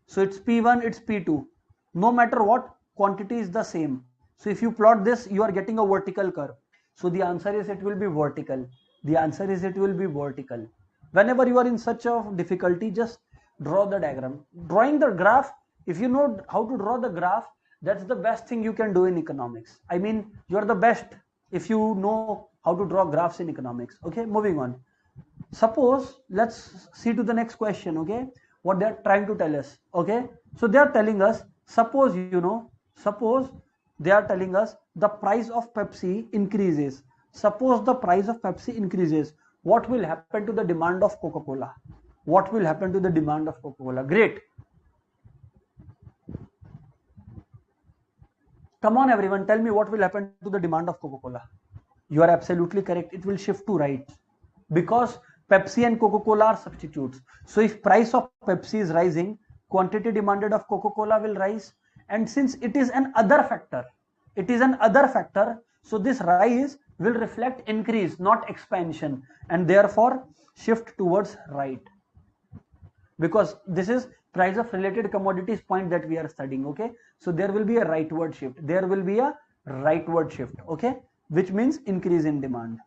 So it's P1, it's P2. No matter what, quantity is the same. So if you plot this, you are getting a vertical curve. So the answer is it will be vertical. The answer is it will be vertical. Whenever you are in such a difficulty, just draw the diagram. Drawing the graph, if you know how to draw the graph, that's the best thing you can do in economics. I mean, you're the best if you know how to draw graphs in economics. Okay, moving on. Suppose, let's see to the next question. Okay, what they're trying to tell us. Okay, so they are telling us, suppose they are telling us the price of Pepsi increases. Suppose the price of Pepsi increases, what will happen to the demand of Coca-Cola? What will happen to the demand of Coca-Cola? Great. Come on everyone, tell me what will happen to the demand of Coca-Cola. You are absolutely correct. It will shift to right, because Pepsi and Coca-Cola are substitutes. So if price of Pepsi is rising, quantity demanded of Coca-Cola will rise. And since it is an other factor, so this rise will reflect increase, not expansion, and therefore shift towards right, because this is price of related commodities point that we are studying. Okay, so there will be a rightward shift, okay, which means increase in demand.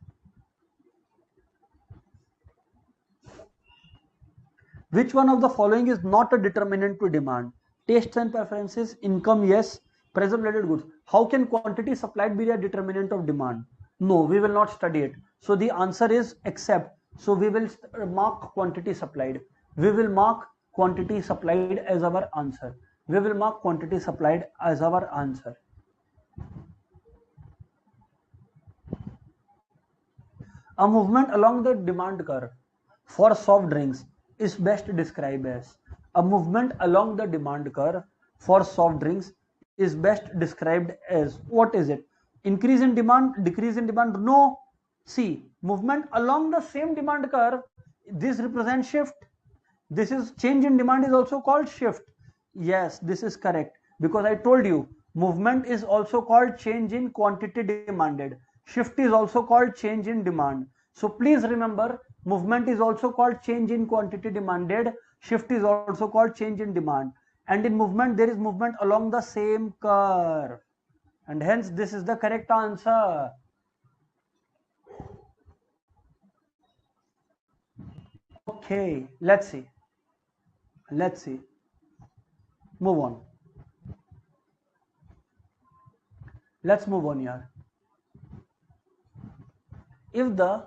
Which one of the following is not a determinant to demand? Tastes and preferences, income, yes. Present related goods. How can quantity supplied be a determinant of demand? No, we will not study it. So the answer is except. So we will mark quantity supplied. We will mark quantity supplied as our answer. A movement along the demand curve for soft drinks is best described as. A movement along the demand curve for soft drinks is best described as. What is it? Increase in demand, decrease in demand? No. See, movement along the same demand curve, this represents shift. This is change in demand is also called shift. Yes, this is correct, because I told you movement is also called change in quantity demanded. Shift is also called change in demand. So please remember, movement is also called change in quantity demanded. Shift is also called change in demand. And in movement, there is movement along the same curve. And hence, this is the correct answer. Okay, let's see. Move on. Let's move on here. If the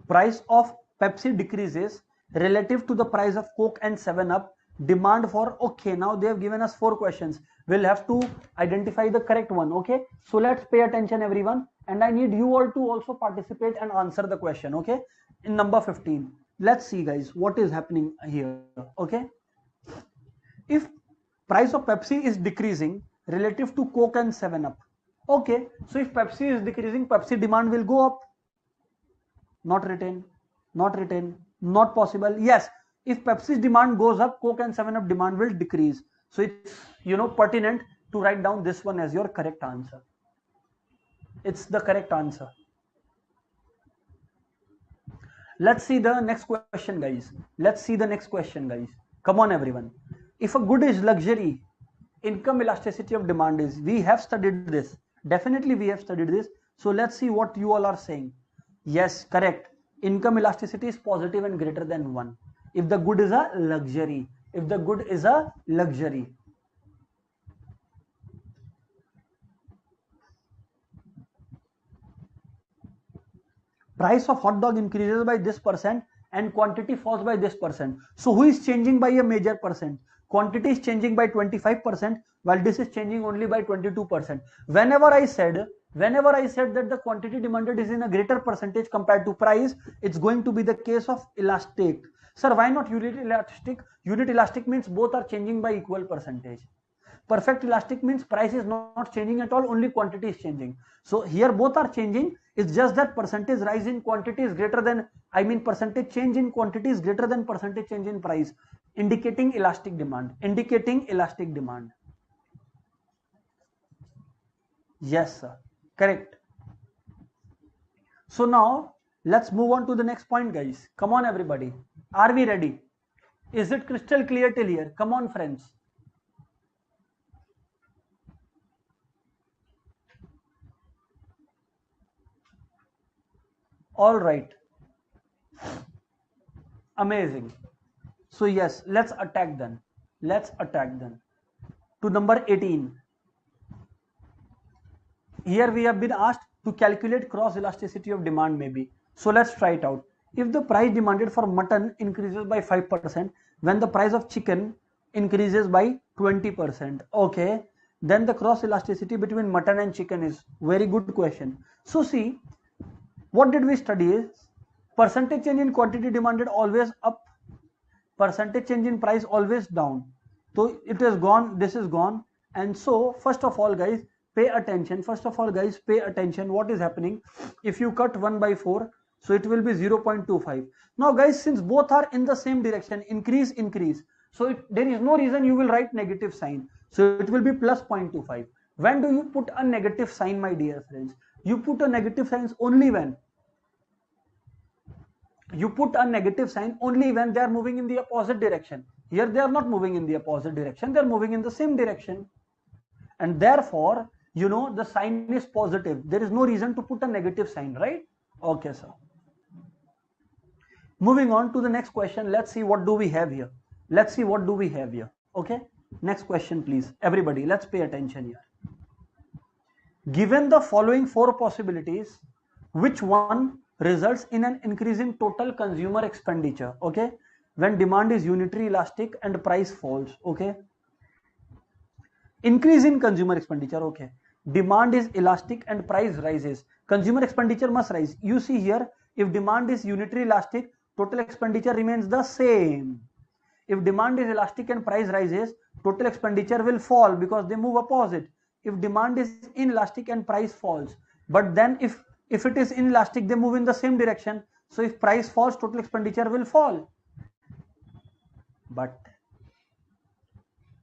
price of Pepsi decreases relative to the price of Coke and 7-Up, demand for, okay, now they have given us 4 questions. We'll have to identify the correct one. Okay, so let's pay attention everyone, and I need you all to also participate and answer the question. Okay, in number 15, let's see guys what is happening here. Okay, if price of Pepsi is decreasing relative to Coke and 7-Up, okay, so if Pepsi is decreasing, Pepsi demand will go up. Not written, not possible. Yes, if Pepsi's demand goes up, Coke and 7-Up demand will decrease. So it's, pertinent to write down this one as your correct answer. It's the correct answer. Let's see the next question, guys. Come on, everyone. If a good is luxury, income elasticity of demand is. We have studied this. Definitely we have studied this. So let's see what you all are saying. Yes, correct. Income elasticity is positive and greater than 1. If the good is a luxury. Price of hot dog increases by this percent and quantity falls by this percent. So who is changing by a major percent? Quantity is changing by 25%, while this is changing only by 22%. Whenever I said that the quantity demanded is in a greater percentage compared to price, it's going to be the case of elastic. Sir, why not unit elastic? Unit elastic means both are changing by equal percentage. Perfect elastic means price is not changing at all, only quantity is changing. So here both are changing. It's just that percentage rise in quantity is greater than, percentage change in quantity is greater than percentage change in price, indicating elastic demand. Yes, sir. Correct. So now let's move on to the next point, guys. Come on, everybody. Are we ready? Is it crystal clear till here? Come on, friends. All right. Amazing. So yes, let's attack then. Let's attack then. To number 18. Here we have been asked to calculate cross elasticity of demand maybe. So let's try it out. If the price demanded for mutton increases by 5% when the price of chicken increases by 20%, okay, then the cross elasticity between mutton and chicken is very good question. So see, what did we study is percentage change in quantity demanded always up, percentage change in price always down. So it is gone, this is gone. And so first of all guys, pay attention. First of all guys, pay attention what is happening. If you cut 1 by 4, so it will be 0.25. Now guys, since both are in the same direction, increase, so there is no reason you will write negative sign. So it will be plus 0.25. When do you put a negative sign, my dear friends? You put a negative sign only when they are moving in the opposite direction. Here they are not moving in the opposite direction, they are moving in the same direction, and therefore you know the sign is positive. There is no reason to put a negative sign, right? Okay, sir. Moving on to the next question. Let's see what do we have here. Okay, next question please, everybody. Let's pay attention here. Given the following 4 possibilities, which one results in an increase in total consumer expenditure, okay, when demand is unitary elastic and price falls? Okay, increase in consumer expenditure, okay, demand is elastic and price rises, consumer expenditure must rise. You see here, if demand is unitary elastic, total expenditure remains the same. If demand is elastic and price rises, total expenditure will fall because they move opposite. If demand is inelastic and price falls, but then if it is inelastic, they move in the same direction. So if price falls, total expenditure will fall. But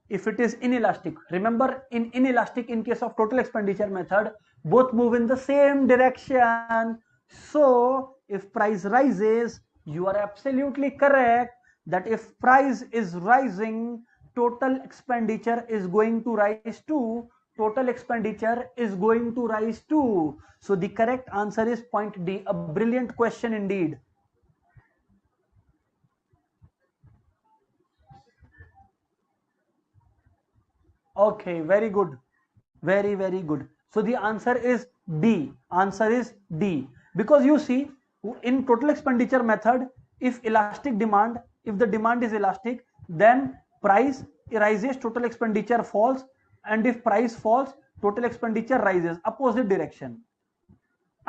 if it is inelastic, remember in inelastic, in case of total expenditure method, both move in the same direction. So if price rises, you are absolutely correct that if price is rising, total expenditure is going to rise too. Total expenditure is going to rise too. So the correct answer is point D. A brilliant question indeed. Okay, very good. Very, very good. So the answer is D. Answer is D. Because you see, in total expenditure method, if the demand is elastic, then price rises, total expenditure falls, and if price falls, total expenditure rises, opposite direction.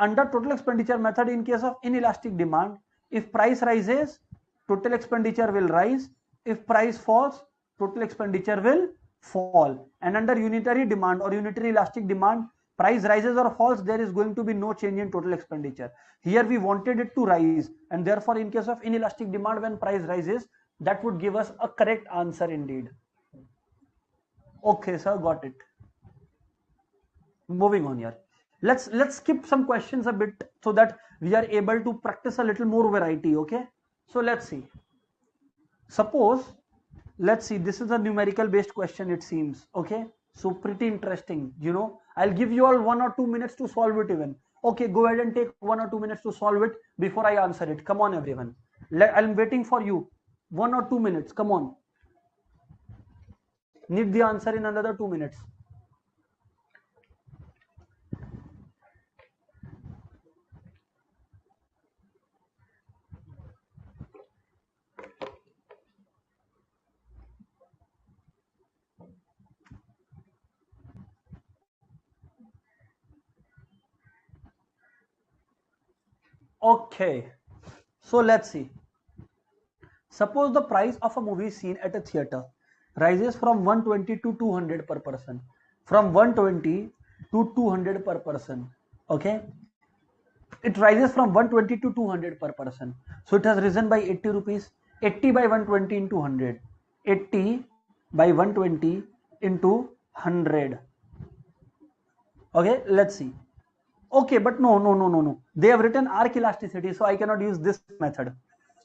Under total expenditure method, in case of inelastic demand, if price rises, total expenditure will rise. If price falls, total expenditure will fall. And under unitary demand or unitary elastic demand, price rises or falls, there is going to be no change in total expenditure. Here we wanted it to rise, and therefore in case of inelastic demand, when price rises, that would give us a correct answer indeed. Okay, sir, got it. Moving on here. Let's skip some questions a bit so that we are able to practice a little more variety. Okay, so let's see. Suppose, let's see, this is a numerical based question, it seems. Okay, so pretty interesting. You know, I'll give you all 1 or 2 minutes to solve it even. Okay, go ahead and take 1 or 2 minutes to solve it before I answer it. Come on, everyone. I'm waiting for you. 1 or 2 minutes. Come on. Need the answer in another 2 minutes. Okay, so let's see. Suppose the price of a movie seen at a theater rises from 120 to 200 per person. From 120 to 200 per person. Okay, it rises from 120 to 200 per person. So it has risen by 80 rupees. 80 by 120 into 100. 80 by 120 into 100. Okay, let's see. Okay, but no. They have written arc elasticity, so I cannot use this method.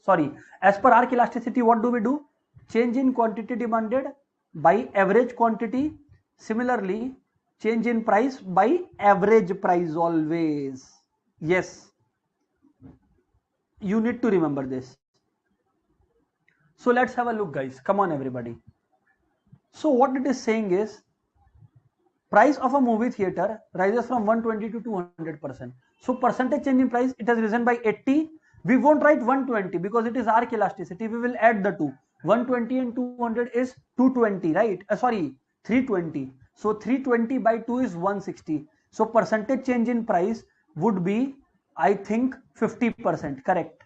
Sorry. As per arc elasticity, what do we do? Change in quantity demanded by average quantity. Similarly, change in price by average price always. Yes. You need to remember this. So let's have a look, guys. Come on, everybody. So what it is saying is, price of a movie theater rises from 120 to 200%. So percentage change in price, it has risen by 80. We won't write 120 because it is arc elasticity. We will add the two. 120 and 200 is 220, right? Sorry, 320. So 320 by 2 is 160. So percentage change in price would be, I think, 50%. Correct.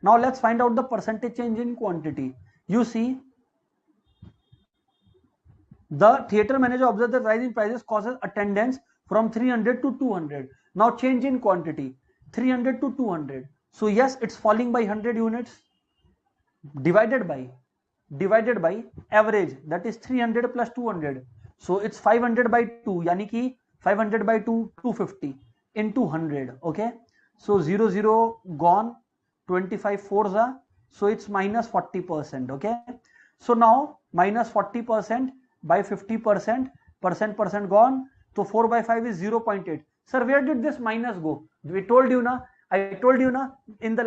Now let's find out the percentage change in quantity. You see, the theater manager observed that rise in prices causes attendance from 300 to 200. Now change in quantity, 300 to 200. So yes, it's falling by 100 units, divided by average, that is 300 plus 200. So it's 500 by 2, yani ki 500 by 2, 250 into 100. Okay, so 0 gone, 25 fours are, so it's minus 40%. Okay, so now minus 40% by 50%, percent gone, so 4 by 5 is 0.8. Sir, where did this minus go? We told you na, I told you na in the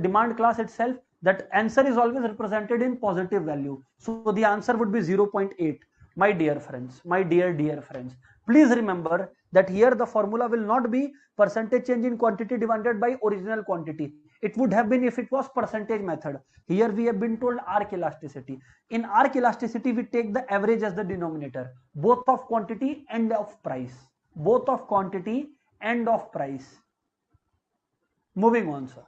demand class itself that answer is always represented in positive value. So the answer would be 0.8. My dear friends, my dear friends, please remember that here the formula will not be percentage change in quantity divided by original quantity. It would have been if it was percentage method. Here we have been told arc elasticity. In arc elasticity, we take the average as the denominator, both of quantity and of price. Both of quantity and of price. Moving on, sir.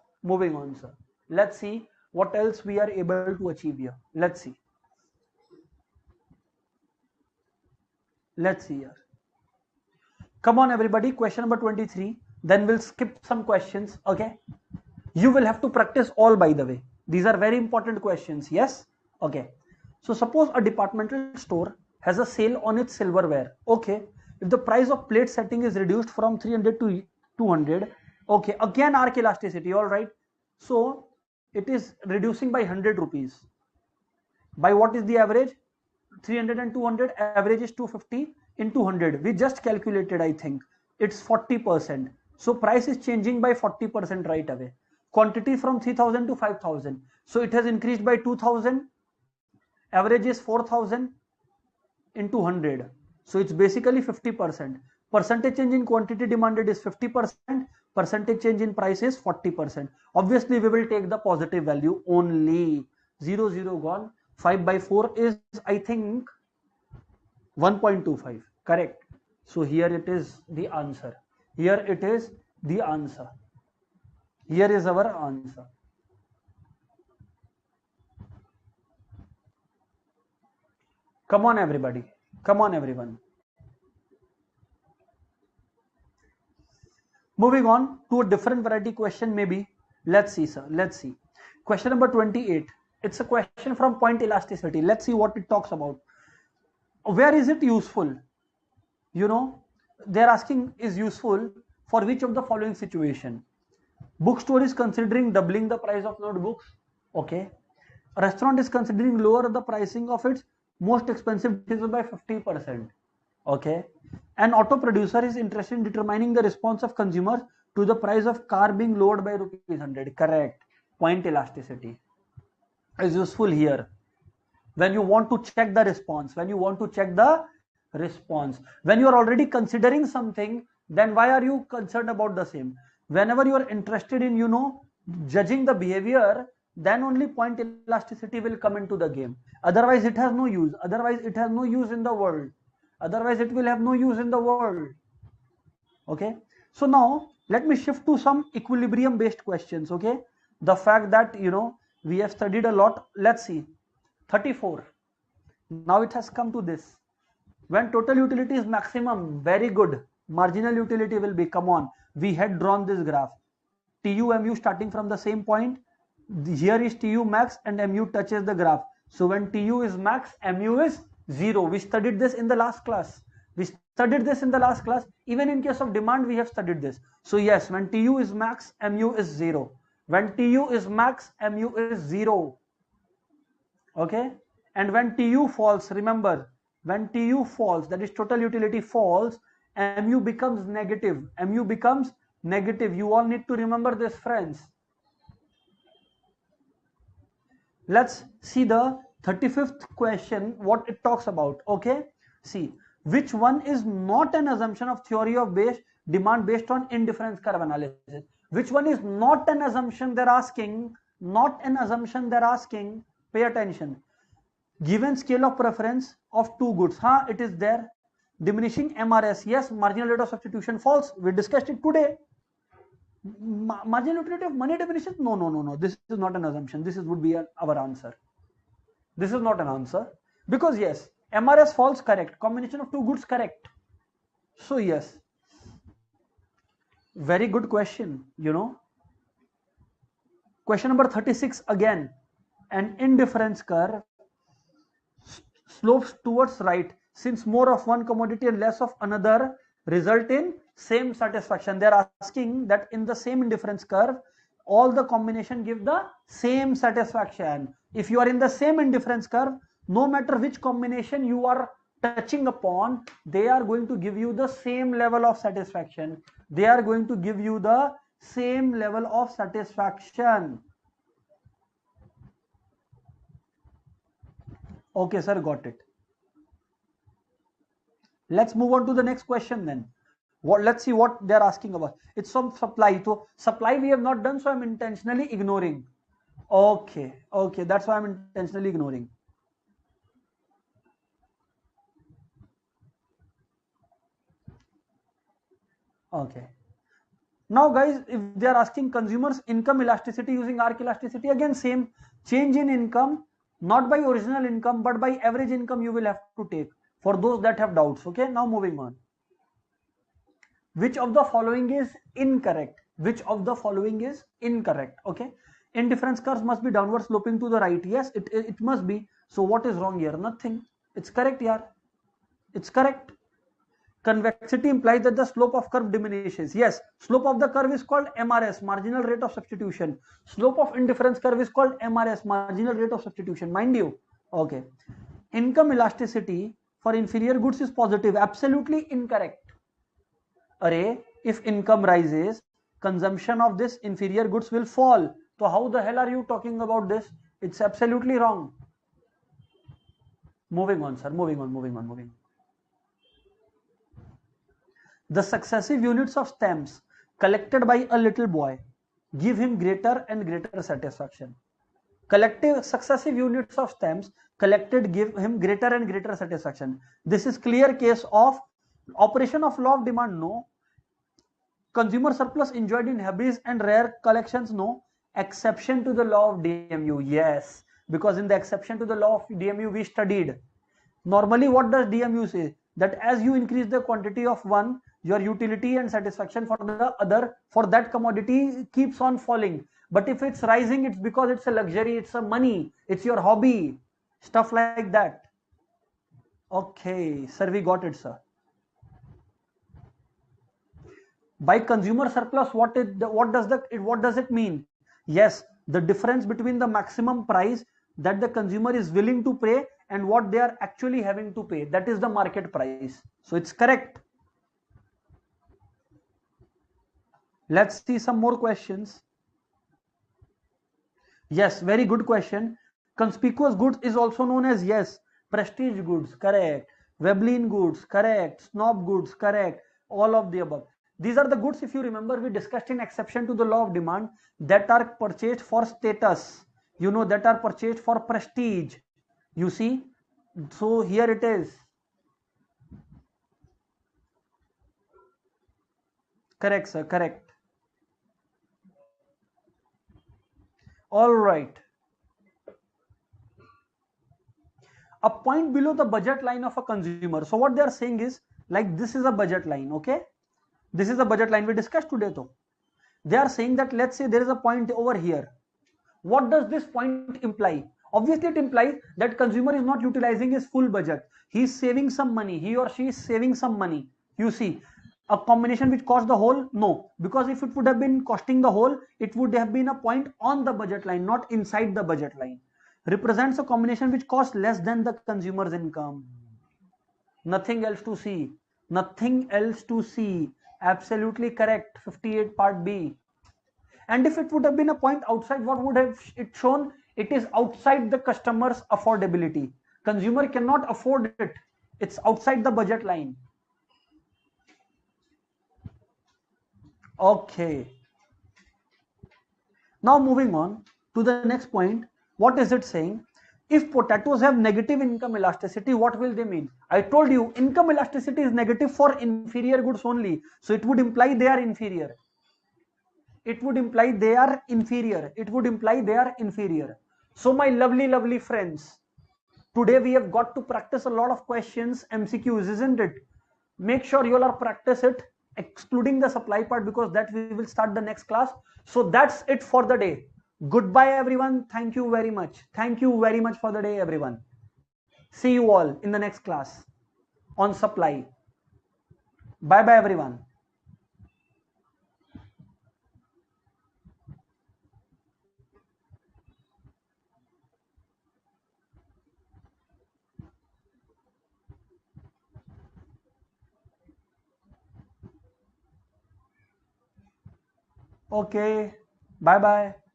Let's see what else we are able to achieve here. Let's see here. Come on, everybody. Question number 23. Then we'll skip some questions. Okay. You will have to practice all, by the way. These are very important questions. Yes. Okay. So suppose a departmental store has a sale on its silverware. Okay. If the price of plate setting is reduced from 300 to 200. Okay. Again, arc elasticity. All right. So it is reducing by 100 rupees. By what is the average? 300 and 200, average is 250 into 100. We just calculated, I think. It's 40%. So price is changing by 40% right away. Quantity from 3000 to 5000. So it has increased by 2000. Average is 4000 into 100. So it's basically 50%. Percentage change in quantity demanded is 50%. Percentage change in price is 40%. Obviously, we will take the positive value only. 0 gone. 5 by 4 is, I think, 1.25. Correct. So here it is the answer. Here is our answer. Come on, everybody. Come on, everyone. Moving on to a different variety question, maybe. Let's see, sir. Let's see. Question number 28. It's a question from point elasticity. Let's see what it talks about. Where is it useful? You know, they're asking is useful for which of the following situation? Bookstore is considering doubling the price of notebooks. Okay. A restaurant is considering lower the pricing of its most expensive dishes by 50%. Okay. An auto producer is interested in determining the response of consumers to the price of car being lowered by rupees 100. Correct. Point elasticity is useful here when you want to check the response. When you are already considering something, then why are you concerned about the same? Whenever you are interested in, judging the behavior, then only point elasticity will come into the game. Otherwise, it has no use. Otherwise, it has no use in the world. Otherwise, it will have no use in the world. Okay. So now let me shift to some equilibrium based questions. Okay. The fact that, we have studied a lot. Let's see. 34. Now it has come to this. When total utility is maximum, very good. Marginal utility will be, come on. We had drawn this graph. TU, MU starting from the same point. Here is TU max and MU touches the graph. So when TU is max, MU is 0. We studied this in the last class. We studied this in the last class. Even in case of demand, we have studied this. So yes, when TU is max, MU is 0. When TU is max, MU is 0. Okay? And when TU falls, remember, when TU falls, that is total utility falls, MU becomes negative. MU becomes negative. You all need to remember this, friends. Let's see the 35th question, what it talks about. Okay? See, which one is not an assumption of theory of demand based on indifference curve analysis? Which one is not an assumption they're asking? Not an assumption they're asking. Pay attention. Given scale of preference of two goods. It is there. Diminishing MRS. Yes, marginal rate of substitution false. We discussed it today. Marginal utility of money definition? No. This is not an assumption. This would be our answer. This is not an answer. Because yes, MRS false, correct. Combination of two goods, correct. So yes. Very good question, you know. Question number 36 again. An indifference curve slopes towards right since more of one commodity and less of another result in same satisfaction. They are asking that in the same indifference curve, all the combination give the same satisfaction. If you are in the same indifference curve, no matter which combination you are touching upon, they are going to give you the same level of satisfaction. They are going to give you the same level of satisfaction. Okay, sir, got it. Let's move on to the next question then. Let's see what they're asking about. It's from supply. So supply we have not done, so I'm intentionally ignoring. Okay, that's why I'm intentionally ignoring. Okay. Now guys, if they are asking consumers income elasticity using arc elasticity, again same, change in income, not by original income but by average income you will have to take for those that have doubts. Okay, now moving on. Which of the following is incorrect? Which of the following is incorrect? Okay, indifference curves must be downward sloping to the right. Yes, it must be. So what is wrong here? Nothing. It's correct here. It's correct. Convexity implies that the slope of curve diminishes. Yes, slope of the curve is called MRS, marginal rate of substitution. Slope of indifference curve is called MRS, marginal rate of substitution. Mind you. Okay. Income elasticity for inferior goods is positive. Absolutely incorrect. Array, if income rises, consumption of this inferior goods will fall. So how the hell are you talking about this? It's absolutely wrong. Moving on, sir. Moving on. The successive units of stamps collected by a little boy give him greater and greater satisfaction. Successive units of stamps collected give him greater and greater satisfaction. This is clear case of operation of law of demand, no. Consumer surplus enjoyed in heavies and rare collections, no. Exception to the law of DMU, yes, because in the exception to the law of DMU we studied. Normally what does DMU say? That as you increase the quantity of one, your utility and satisfaction for the other, for that commodity keeps on falling. But if it's rising, it's because it's a luxury, it's a money, it's your hobby, stuff like that. Okay, sir, we got it, sir. By consumer surplus, what does it mean? Yes, the difference between the maximum price that the consumer is willing to pay and what they are actually having to pay, that is the market price. So it's correct. Let's see some more questions. Yes, very good question. Conspicuous goods is also known as, yes, prestige goods, correct. Veblen goods, correct. Snob goods, correct. All of the above. These are the goods, if you remember, we discussed in exception to the law of demand, that are purchased for status, you know, that are purchased for prestige. You see, so here it is. Correct, sir, correct. All right. A point below the budget line of a consumer. So what they are saying is, like, this is a budget line, okay? This is a budget line we discussed today though. They are saying that, let's say there is a point over here. What does this point imply? Obviously, it implies that consumer is not utilizing his full budget. He is saving some money. He or she is saving some money. You see, a combination which costs the whole? No, because if it would have been costing the whole, it would have been a point on the budget line, not inside the budget line. Represents a combination which costs less than the consumer's income. Nothing else to see. Nothing else to see. Absolutely correct. 58 part B. And if it would have been a point outside, what would have it shown? It is outside the customer's affordability. Consumer cannot afford it. It's outside the budget line. Okay. Now moving on to the next point. What is it saying? If potatoes have negative income elasticity, what will they mean? I told you income elasticity is negative for inferior goods only. So it would imply they are inferior. It would imply they are inferior. It would imply they are inferior. So my lovely friends, today we have got to practice a lot of questions, MCQs, isn't it? Make sure you all are practice it, excluding the supply part, because that we will start the next class. So that's it for the day. Goodbye everyone. Thank you very much. Thank you very much for the day everyone. See you all in the next class on supply. Bye bye everyone. Okay. Bye bye.